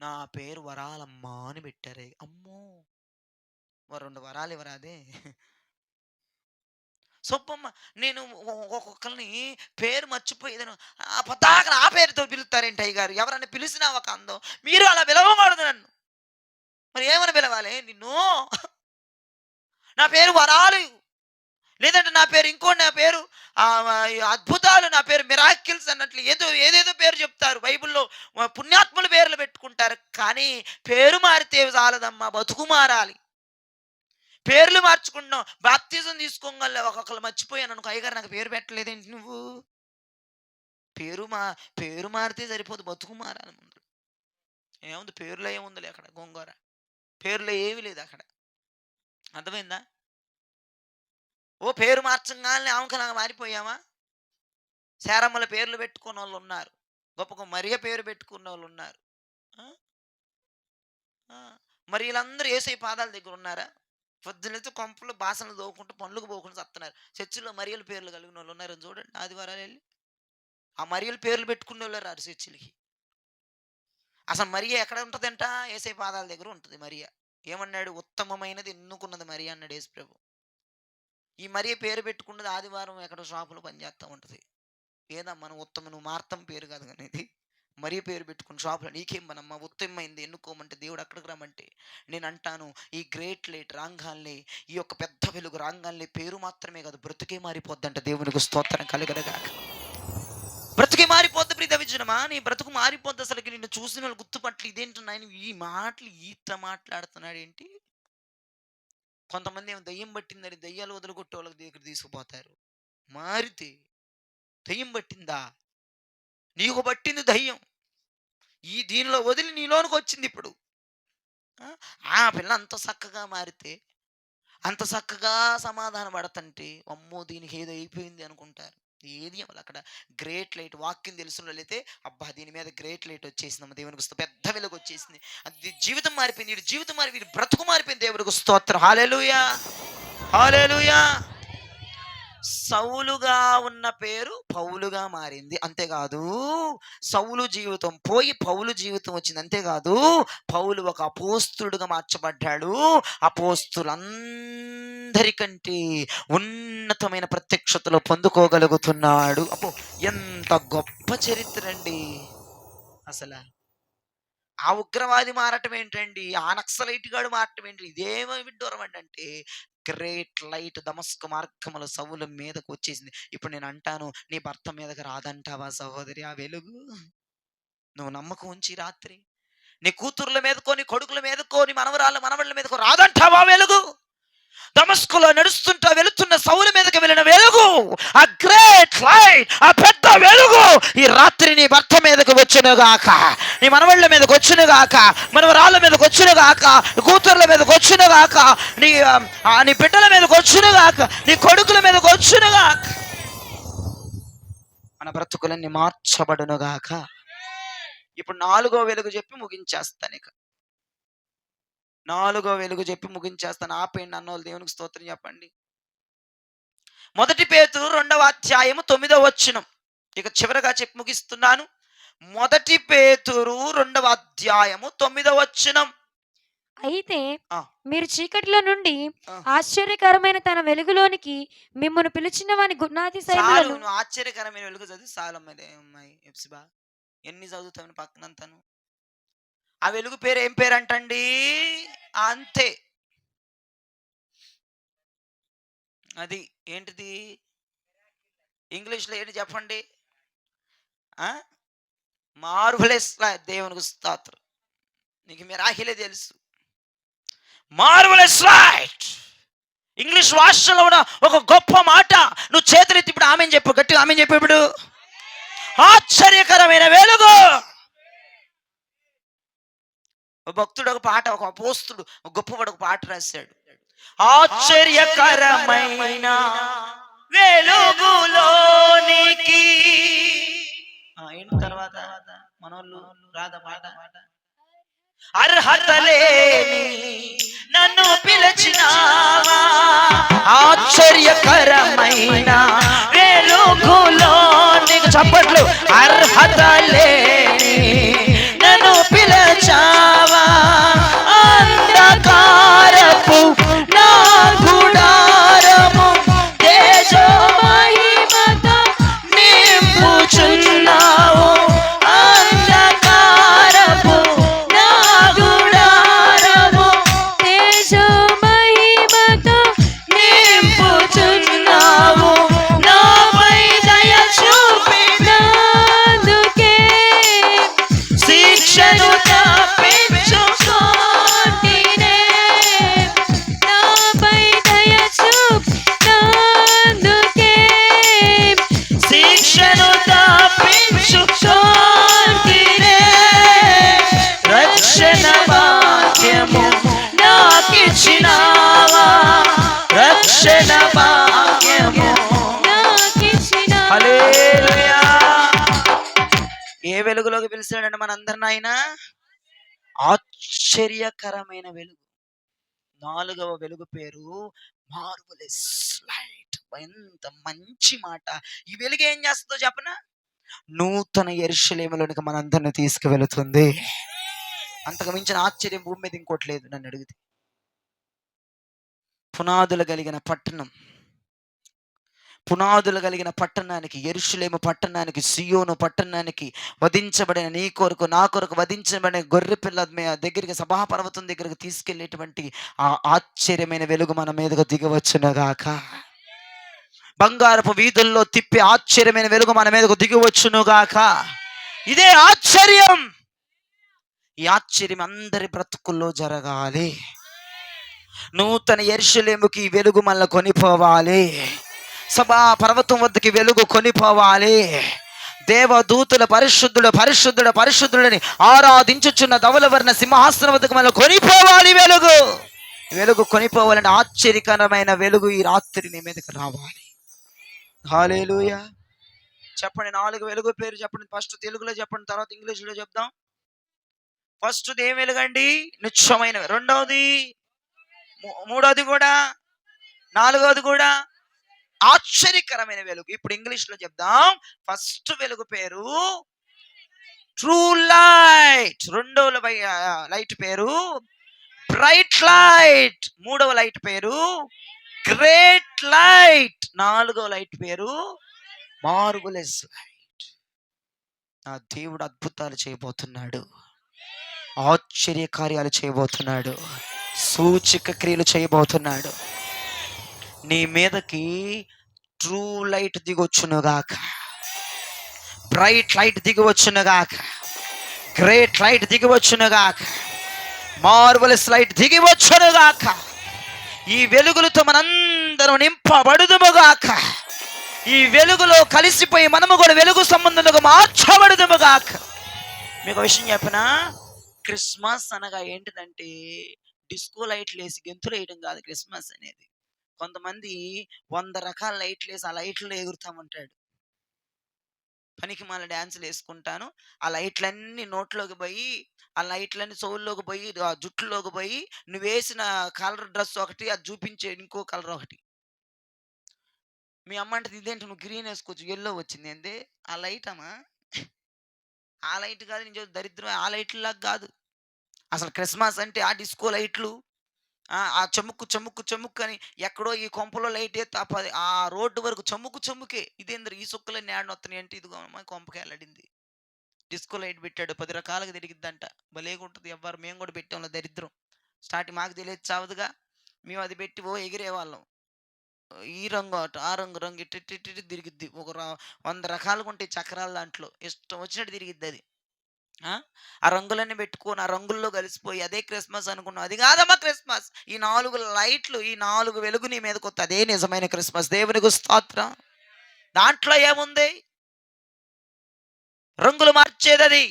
నా పేరు వరాలమ్మ అని పెట్టారే. అమ్మో! ఓ 2 వరాలు ఇవ్వరాదే? సుబ్బమ్మ. నేను ఒక్కొక్కళ్ళని పేరు మర్చిపోయేదను. పద్దాక నా పేరుతో పిలుస్తారేంటి అయ్యగారు? ఎవరన్నా పిలిసినా ఒక అందం. మీరు అలా పిలవకూడదు నన్ను. మరి ఏమని పిలవాలి నిన్ను? నా పేరు వరాలు. లేదంటే నా పేరు ఇంకోటి, నా పేరు అద్భుతాలు, నా పేరు మిరాకిల్స్ అన్నట్లు ఏదేదో పేరు చెప్తారు. బైబిల్‌లో పుణ్యాత్ముల పేర్లు పెట్టుకుంటారు. కానీ పేరు మారితే చాలదమ్మా, బతుకు మారాలి. పేర్లు మార్చుకుంటున్నాం. బాప్తిజం తీసుకోగల ఒక్కొక్కరు మర్చిపోయాను అనుకో, అయ్యగారు నాకు పేరు పెట్టలేదేంటి నువ్వు? పేరు మారితే సరిపోదు, బతుకు మారాలి ముందు. ఏముంది పేరులో, ఏముందిలే అక్కడ గోంగూర. పేరులో ఏమీ లేదు అక్కడ. అర్థమైందా? ఓ పేరు మార్చంగానే ఆమెకలాగా మారిపోయామా? శారమ్మల పేర్లు పెట్టుకున్న వాళ్ళు ఉన్నారు. గొప్ప మరియ పేరు పెట్టుకున్న వాళ్ళు ఉన్నారు. మరి వీళ్ళందరూ యేసయ్య పాదాల దగ్గర ఉన్నారా? పొద్దునైతే కొంపలు బాసనలు దోవుకుంటూ పనులకు పోకుండా వస్తున్నారు. చర్చిలో మరియల పేర్లు కలిగిన వాళ్ళు ఉన్నారని చూడండి. ఆదివారాలు వెళ్ళి ఆ మరియల పేర్లు పెట్టుకునే వాళ్ళు రారు చర్చిలకి. అసలు మరియ ఎక్కడ ఉంటుందంట? యేసయ్య పాదాల దగ్గర ఉంటుంది మరియ. ఏమన్నాడు? ఉత్తమమైనది ఎన్నుకున్నది మరియ అన్నాడు యేసు ప్రభు. ఈ మరియ పేరు పెట్టుకున్నది ఆదివారం ఎక్కడ షాపులో పనిచేస్తూ ఉంటుంది. ఏదమ్మా మనం ఉత్తమ, నువ్వు మార్తం పేరు కాదు కానీ ఇది మరియ పేరు పెట్టుకుని షాపులో నీకేం మనమ్మా, ఉత్తమమైంది ఎన్నుకోమంటే దేవుడు అక్కడికి రమ్మంటే. నేను అంటాను, ఈ గ్రేట్ లైట్ రాంగాల్ని, ఈ యొక్క పెద్ద వెలుగు రాంగాల్ని పేరు మాత్రమే కాదు, బ్రతుకే మారిపోద్దంట. దేవునికి స్తోత్రం కలుగనగాక. బ్రతుకే మారిపోద్ది ప్రీత విజనమా. నీ బ్రతుకు మారిపోద్ది. అసలుకి నిన్ను చూసిన వాళ్ళు గుర్తుపట్లు. ఇదేంటి నాయన ఈ మాటలు ఈత మాట్లాడుతున్నాడు ఏంటి? కొంతమంది ఏమో దయ్యం పట్టిందని దయ్యాలు వదిలికొట్టే వాళ్ళకి దగ్గర తీసుకుపోతారు. మారితే దయ్యం పట్టిందా? నీకు పట్టింది దయ్యం. దీనిలో వదిలి నీలోనికి వచ్చింది ఇప్పుడు. ఆ పిల్ల అంత చక్కగా మారితే, అంత చక్కగా సమాధాన పడతంటే, అమ్మో దీనికి ఏదో అయిపోయింది అనుకుంటారు. ఏది అక్కడ గ్రేట్ లైట్ వాక్యం తెలిసిన వాళ్ళైతే, అబ్బా దీని మీద గ్రేట్ లైట్ వచ్చేసిందమ్మ, దేవునికి వస్తే పెద్ద వెలుగు వచ్చేసింది, అది జీవితం మారిపోయింది, వీడి జీవితం మారిపోయింది, వీడి బ్రతుకు మారిపోయింది. దేవునికి స్తోత్రం. హల్లెలూయా, హల్లెలూయా. సౌలుగా ఉన్న పేరు పౌలుగా మారింది. అంతేకాదు, సౌలు జీవితం పోయి పౌలు జీవితం వచ్చింది. అంతేకాదు, పౌలు ఒక అపోస్తులుగా మార్చబడ్డాడు. అపోస్తులందరికంటే ఉన్నతమైన ప్రత్యక్షతలో పొందుకోగలుగుతున్నాడు. అబ్బో ఎంత గొప్ప చరిత్ర అండి. అసలు ఆ ఉగ్రవాది మారటం ఏంటండి? ఆ నక్సలైట్ గాడు మారటం ఏంటి? ఇదేమో విడ్డూరం అంటే గ్రేట్ లైట్ దమస్కు మార్గములో సౌలు మీదకు వచ్చేసింది. ఇప్పుడు నేను అంటాను, నీ భర్త మీదకి రాదంటావా సహోదరి ఆ వెలుగు? నువ్వు నమ్మకం ఉంచి రాత్రి నీ కూతుర్ల మీదకో, నీ కొడుకుల మీదకో, నీ మనవరాళ్ళ మనవళ్ళ మీదకో రాదంటావా వెలుగు? దమస్కులో నడుస్తుంటా వెళుతున్న సౌలు మీదకి వెళ్ళిన వెలుగు, ఆ గ్రేట్ లైట్, ఆ పెద్ద వెలుగు ఈ రాత్రి నీ భర్త మీదకి వచ్చునుగాక, నీ మనవళ్ళ మీదకి వచ్చునుగాక, మనవరాళ్ళ మీదకి వచ్చునుగాక, కూతుర్ల మీదకి వచ్చునుగాక, నీ బిడ్డల మీదకి వచ్చునుగాక, నీ కొడుకుల మీదకి వచ్చునుగాక. మన బ్రతుకులన్నీ మార్చబడునుగాక. ఇప్పుడు 4వ వెలుగు చెప్పి ముగించేస్తాను. ఇక 4వ వెలుగు చెప్పి ముగించేస్తాను. ఆపేయండి అన్నోళ్ళు, దేవునికి స్తోత్రం చెప్పండి. 1 పేతురు 2వ అధ్యాయము 9వ వచనం. ఇక చివరగా చెప్పి ముగిస్తున్నాను. 1 పేతురు 2వ అధ్యాయము 9వ వచనం. అయితే మీరు చీకటిలో నుండి ఆశ్చర్యకరమైన తన వెలుగులోనికి మిమ్మల్ని పిలిచిన వాని గుణాతిశయములను. ఆశ్చర్యకరమైన వెలుగు చదివి సాలమ్మ ఎన్ని చదువుతాను పక్కనంతాను. ఆ వెలుగు పేరు ఏం పేరు అంటండి? అంతే, అది ఏంటిది? ఇంగ్లీష్లో ఏంటి చెప్పండి? Marvellous light. దేవునికి స్తోత్రం. నీకు మిరాకిలే తెలుసు. మార్వెలస్ లైట్ ఇంగ్లీష్ భాషలో కూడా ఒక గొప్ప మాట. నువ్వు చేతులెత్తి ఇప్పుడు ఆమె చెప్పు, గట్టిగా ఆమె చెప్పు. ఇప్పుడు ఆశ్చర్యకరమైన వెలుగు. భక్తుడు ఒక పాట, ఒక అపోస్తుడు, ఒక గొప్పవాడు ఒక పాట రాశాడు. ఆశ్చర్యకరమైన వెలుగులోనికి ఏంటి తర్వాత మనోళ్ళు రాదా పాట? అర్హత లేని నన్ను పిలిచినావా, ఆశ్చర్యకరమైన వెలుగులో. నీకు చప్పట్లు. అర్హత లేని నన్ను పిలిచావా, అంధకారపు నా గుడారము తేజో మహిమతో నింపుచున్నావు. అంధకారపు నా గుడారము తేజో మహిమతో నింపుచున్నావు. నాపై దయ చూపినందుకే శిక్షను తప్పించుకొంటినే. నాపై దయ చూపినందుకే శిక్షను తప్పించుకొంటినే. రక్షణ భాగ్యము నాకిచ్చినావా, రక్షణ భాగ్యము. నాకిచ్చినావా. హల్లెలూయా. ఏ వెలుగులోకి పిలిచాడంటే మనందరిని ఆయన? ఆశ్చర్యకరమైన వెలుగు. 4వ వెలుగు పేరు మార్వెలస్ లైట్. ఎంత మంచి మాట! ఈ వెలుగు ఏం చేస్తుందో చెప్పనా? నూతన యెరూషలేములోనికి మనందరిని తీసుకువెళుతుంది. అంతకు మించిన ఆశ్చర్యం భూమి మీద ఇంకోటి లేదు నన్ను అడిగితే. పునాదులు కలిగిన పట్టణం, పునాదులు కలిగిన పట్టణానికి, యెరూషలేము పట్టణానికి, సియోను పట్టణానికి, వధించబడిన నీ కొరకు నా కొరకు వధించబడిన గొర్రె పిల్ల దగ్గరికి, సభాపర్వతం దగ్గరికి తీసుకెళ్లేటువంటి ఆ ఆశ్చర్యమైన వెలుగు మన మీదకు దిగవచ్చునుగాక. బంగారపు వీధుల్లో తిప్పి ఆశ్చర్యమైన వెలుగు మన మీదకు దిగవచ్చునుగాక. ఇదే ఆశ్చర్యం. ఈ ఆశ్చర్యం అందరి బ్రతుకుల్లో జరగాలి. నూతన యెరూషలేముకి ఈ వెలుగు మళ్ళీ కొనిపోవాలి. సభా పర్వతం వద్దకి వెలుగు కొనిపోవాలి. దేవదూతుల పరిశుద్ధుడు పరిశుద్ధుడు పరిశుద్ధుడని ఆరాధించుచున్న ధవలవర్ణ సింహాసనం వద్దకు మళ్ళీ కొనిపోవాలి వెలుగు. వెలుగు కొనిపోవాలంటే ఆశ్చర్యకరమైన వెలుగు ఈ రాత్రి నీ మీదకి రావాలి. హల్లెలూయా. చెప్పండి 4 వెలుగు పేరు చెప్పండి. ఫస్ట్ తెలుగులో చెప్పండి, తర్వాత ఇంగ్లీష్లో చెప్దాం. ఫస్ట్ ఏం వెలుగండి? నిత్యమైన. రెండవది, మూడవది కూడా, 4వది కూడా ఆశ్చర్యకరమైన వెలుగు. ఇప్పుడు ఇంగ్లీష్లో చెప్దాం. ఫస్ట్ వెలుగు పేరు ట్రూ లైట్. రెండవ లైట్ పేరు బ్రైట్ లైట్. మూడవ లైట్ పేరు గ్రేట్ లైట్. 4వ లైట్ పేరు మార్వెలస్ లైట్. నా దేవుడు అద్భుతాలు చేయబోతున్నాడు, ఆశ్చర్య కార్యాలు చేయబోతున్నాడు, సూచక క్రియలు చేయబోతున్నాడు. నీ మీదకి ట్రూ లైట్ దిగొచ్చునుగాక, బ్రైట్ లైట్ దిగవచ్చునుగాక, గ్రేట్ లైట్ దిగవచ్చునుగాక, మార్వెలస్ లైట్ దిగివచ్చునుగాక. ఈ వెలుగులతో మనందరం నింపబడుదుముగాక. ఈ వెలుగులో కలిసిపోయి మనము కూడా వెలుగు సంబంధులుగా మార్చబడుదుముగాక. మీకు విషయం చెప్పనా? క్రిస్మస్ అనగా ఏంటిదంటే డిస్కో లైట్లు వేసి గెంతులు వేయడం కాదు క్రిస్మస్ అనేది. కొంతమంది 100 రకాల లైట్లు వేసి ఆ లైట్లో ఎగురుతామంటాడు. పనికి మళ్ళీ డ్యాన్సులు వేసుకుంటాను, ఆ లైట్లన్నీ నోట్లోకి పోయి, ఆ లైట్లన్నీ చెవుల్లోకి పోయి, ఆ జుట్టులోకి పోయి, నువ్వు వేసిన కలర్ డ్రెస్ ఒకటి, అది చూపించే ఇంకో కలర్ ఒకటి. మీ అమ్మ అంటే ఇదేంటి నువ్వు గ్రీన్ వేసుకోవచ్చు, ఎల్లో వచ్చింది ఏంది? ఆ లైట్ అమ్మా, ఆ లైట్ కాదు. నేను దరిద్రం ఆ లైట్లాగా కాదు. అసలు క్రిస్మస్ అంటే ఆ డిస్కో లైట్లు, ఆ చముక్కు చముక్కు చముక్కు అని ఎక్కడో ఈ కొంపలో లైట్ ఎత్తి ఆ రోడ్డు వరకు చముక్కు చముకే. ఇదేంద్ర ఈ సుక్కలన్నీ ఆడనొస్తున్నాయి అంటే ఇదిగో కొంపకి వెళ్ళడింది. డిస్కో లైట్ పెట్టాడు, 10 రకాలుగా తిరిగిద్దంట. భలేగుంటుంది. ఎవ్వరు మేము కూడా పెట్టాంలో దరిద్రం. స్టార్టింగ్ మాకు తెలియదు చావదుగా, మేము అది పెట్టి ఎగిరేవాళ్ళం. ఈ రంగు అటు, ఆ రంగు రంగు ఇటు తిరిగిద్ది. 100 రకాలుగా ఉంటాయి చక్రాలు, దాంట్లో ఇష్టం వచ్చినట్టు తిరిగిద్ది అది. ఆ రంగులన్నీ పెట్టుకొని ఆ రంగుల్లో కలిసిపోయి అదే క్రిస్మస్ అనుకున్నాం. అది కాదమ్మా క్రిస్మస్. ఈ 4 లైట్లు, ఈ 4 వెలుగు నీ మీదకి వస్తే అదే నిజమైన క్రిస్మస్. దేవునికి స్తోత్రం. దాంట్లో ఏముంది? రంగులు మార్చేది అది.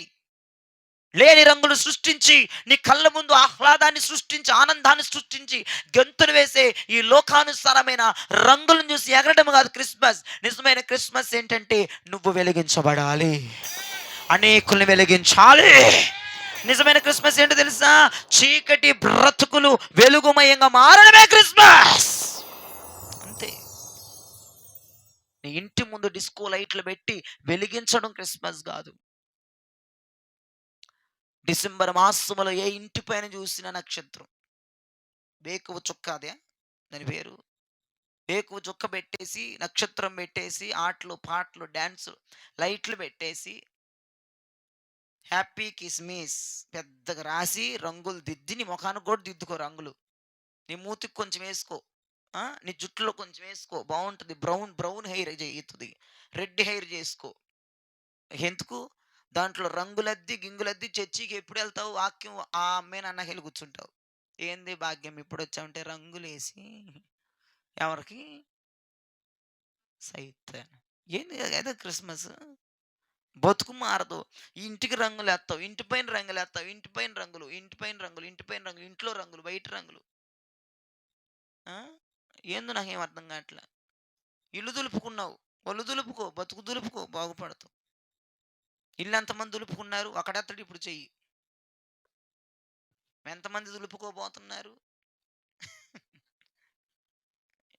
లేని రంగులు సృష్టించి నీ కళ్ళ ముందు ఆహ్లాదాన్ని సృష్టించి, ఆనందాన్ని సృష్టించి, గెంతులు వేసే ఈ లోకానుసారమైన రంగులను చూసి ఎగరడం కాదు క్రిస్మస్. నిజమైన క్రిస్మస్ ఏంటంటే నువ్వు వెలిగించబడాలి. అనేకుల్ని వెలిగించాలి. నిజమైన క్రిస్మస్ ఏంటో తెలుసా? చీకటి బ్రతుకులు వెలుగుమయంగా మారడమే క్రిస్మస్. అంతే. నీ ఇంటి ముందు డిస్కో లైట్లు పెట్టి వెలిగించడం క్రిస్మస్ కాదు. డిసెంబర్ మాసములో ఏ ఇంటి పైన చూసిన నక్షత్రం, వేకువ చుక్క, అదే దాని పేరు, వేకువ చుక్క పెట్టేసి నక్షత్రం పెట్టేసి ఆటలు పాటలు డ్యాన్సులు లైట్లు పెట్టేసి హ్యాపీ కిస్మిస్ పెద్దగా రాసి రంగులు దిద్ది నీ ముఖానికి కూడా దిద్దుకో రంగులు. నీ మూతికి కొంచెం వేసుకో, నీ జుట్టులో కొంచెం వేసుకో, బాగుంటుంది. బ్రౌన్ హెయిర్ అవుతుంది, రెడ్ హెయిర్ చేసుకో. ఎందుకు? దాంట్లో రంగులద్ది గింగులద్ది చర్చికి ఎప్పుడు వెళ్తావు? వాక్యం ఆ అమ్మాయి అన్న వెళ్ళి కూర్చుంటావు. ఏంది భాగ్యం ఇప్పుడు వచ్చామంటే రంగులు వేసి ఎవరికి సైతాన్. ఏంది అదే క్రిస్మస్. బతుకు మారదు. ఇంటికి రంగులు వేస్తావు, ఇంటి పైన రంగులు వేస్తావు, ఇంటి పైన రంగులు, ఇంటి పైన రంగులు, ఇంటి పైన రంగులు, ఇంట్లో రంగులు, బయట రంగులు. ఏందో నాకేం అర్థం కావట్లే. ఇల్లు దులుపుకున్నావు, ఒళ్ళు దులుపుకో, బతుకు దులుపుకో, బాగుపడతావు. ఇల్లు ఎంతమంది దులుపుకున్నారు? అక్కడెత్తడు ఇప్పుడు చెయ్యి. ఎంతమంది దులుపుకోబోతున్నారు?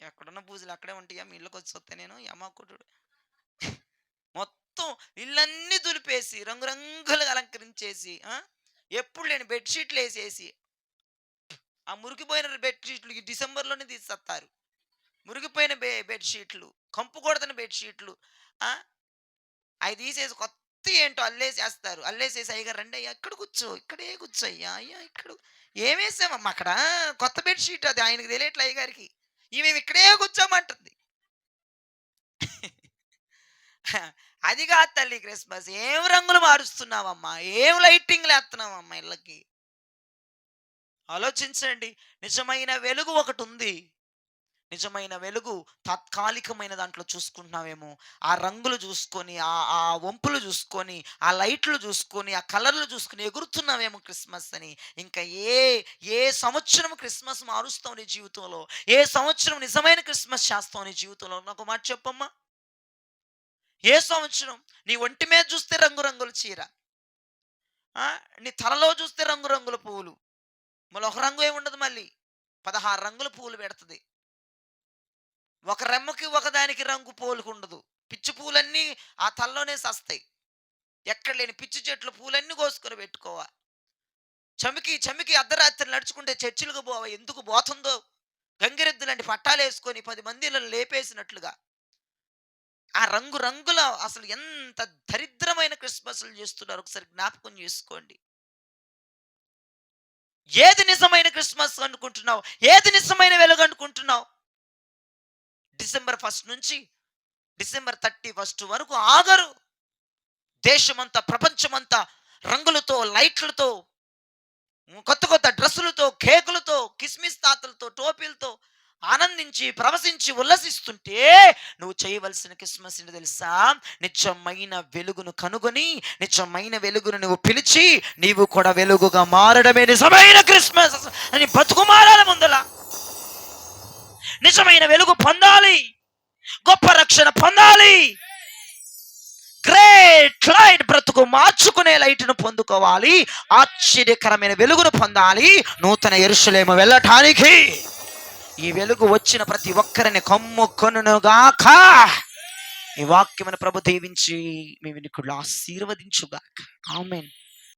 ఎక్కడున్న పూజలు అక్కడే ఉంటాయా? మీ ఇళ్ళకి వచ్చి వస్తే నేను యమాకుడు మొత్తం ఇళ్ళన్నీ దులిపేసి రంగురంగులుగా అలంకరించేసి ఎప్పుడు లేని బెడ్షీట్లు వేసేసి, ఆ మురికిపోయిన బెడ్షీట్లు ఈ డిసెంబర్లోనే తీసేస్తారు. మురిగిపోయిన బెడ్షీట్లు, కంపు కొడుతున్న బెడ్షీట్లు అవి తీసేసి కొత్త ఏంటో అల్లేసేస్తారు. అల్లేసేసి అయ్యగారు రండి అయ్యా ఇక్కడ కూర్చో, ఇక్కడే కూర్చో అయ్యా, అయ్యా ఇక్కడ ఏమేసామమ్మా అక్కడ కొత్త బెడ్షీట్, అది ఆయనకు తెలియట్లే అయ్యగారికి. మేము ఇక్కడే కూర్చోమంటుంది. అది కాదు తల్లి క్రిస్మస్. ఏం రంగులు మారుస్తున్నావమ్మా, ఏం లైటింగ్లు వేస్తున్నావమ్మా ఇళ్ళకి? ఆలోచించండి. నిజమైన వెలుగు ఒకటి ఉంది. నిజమైన వెలుగు తాత్కాలికమైన దాంట్లో చూసుకుంటున్నావేమో. ఆ రంగులు చూసుకొని, ఆ వంపులు చూసుకొని, ఆ లైట్లు చూసుకొని, ఆ కలర్లు చూసుకొని ఎగురుతున్నావేమో క్రిస్మస్ అని. ఇంకా ఏ సంవత్సరం క్రిస్మస్ మారుస్తావు నీ జీవితంలో? ఏ సంవత్సరం నిజమైన క్రిస్మస్ చేస్తావు నీ జీవితంలో? నాకు మాట చెప్పమ్మా. ఏ సంవత్సరం? నీ ఒంటి మీద చూస్తే రంగురంగుల చీర, నీ తలలో చూస్తే రంగురంగుల పువ్వులు, మళ్ళీ ఒక రంగు ఏముండదు, మళ్ళీ 16 రంగుల పువ్వులు పెడుతుంది. ఒక రెమ్మకి ఒకదానికి రంగు పోలుకుండదు. పిచ్చి పూలన్నీ ఆ తలలోనే సస్తాయి. ఎక్కడ లేని పిచ్చి చెట్లు పూలన్నీ కోసుకొని పెట్టుకోవా. చమికి అర్ధరాత్రి నడుచుకుంటే చర్చిలకు పోవా. ఎందుకు పోతుందో? గంగిరెద్దు లాంటి పట్టాలు వేసుకొని 10 మందిలో లేపేసినట్లుగా. ఆ రంగుల అసలు ఎంత దరిద్రమైన క్రిస్మస్లు చేస్తున్నారు ఒకసారి జ్ఞాపకం చేసుకోండి. ఏది నిజమైన క్రిస్మస్ అనుకుంటున్నావు? ఏది నిజమైన వెలుగు అనుకుంటున్నావు? డిసెంబర్ 1 నుంచి డిసెంబర్ 31 వరకు ఆగరు. దేశమంతా ప్రపంచమంతా రంగులతో లైట్లతో కొత్త డ్రెస్సులతో కేకులతో కిస్మిస్ తాతలతో టోపీలతో ఆనందించి ప్రవశించి ఉల్లసిస్తుంటే నువ్వు చేయవలసిన క్రిస్మస్ ఏంటో తెలుసా? నిజమైన వెలుగును కనుగొని నిజమైన వెలుగును నువ్వు పిలిచి నీవు కూడా వెలుగుగా మారడమే నిజమైన క్రిస్మస్ అని బతుకు మారాలి. ముందల నిజమైన వెలుగు పొందాలి, గొప్ప రక్షణ పొందాలి, గ్రేట్ లైట్ బ్రతుకు మార్చుకునే లైట్ను పొందుకోవాలి, ఆశ్చర్యకరమైన వెలుగును పొందాలి, నూతన యెరూషలేము వెళ్ళటానికి. ఈ వెలుగు వచ్చిన ప్రతి ఒక్కరిని కమ్ముకొనుగాక. ఈ వాక్యమును ప్రభు దీవించి మీ వినికులు ఆశీర్వదించుగాక. ఆమేన్.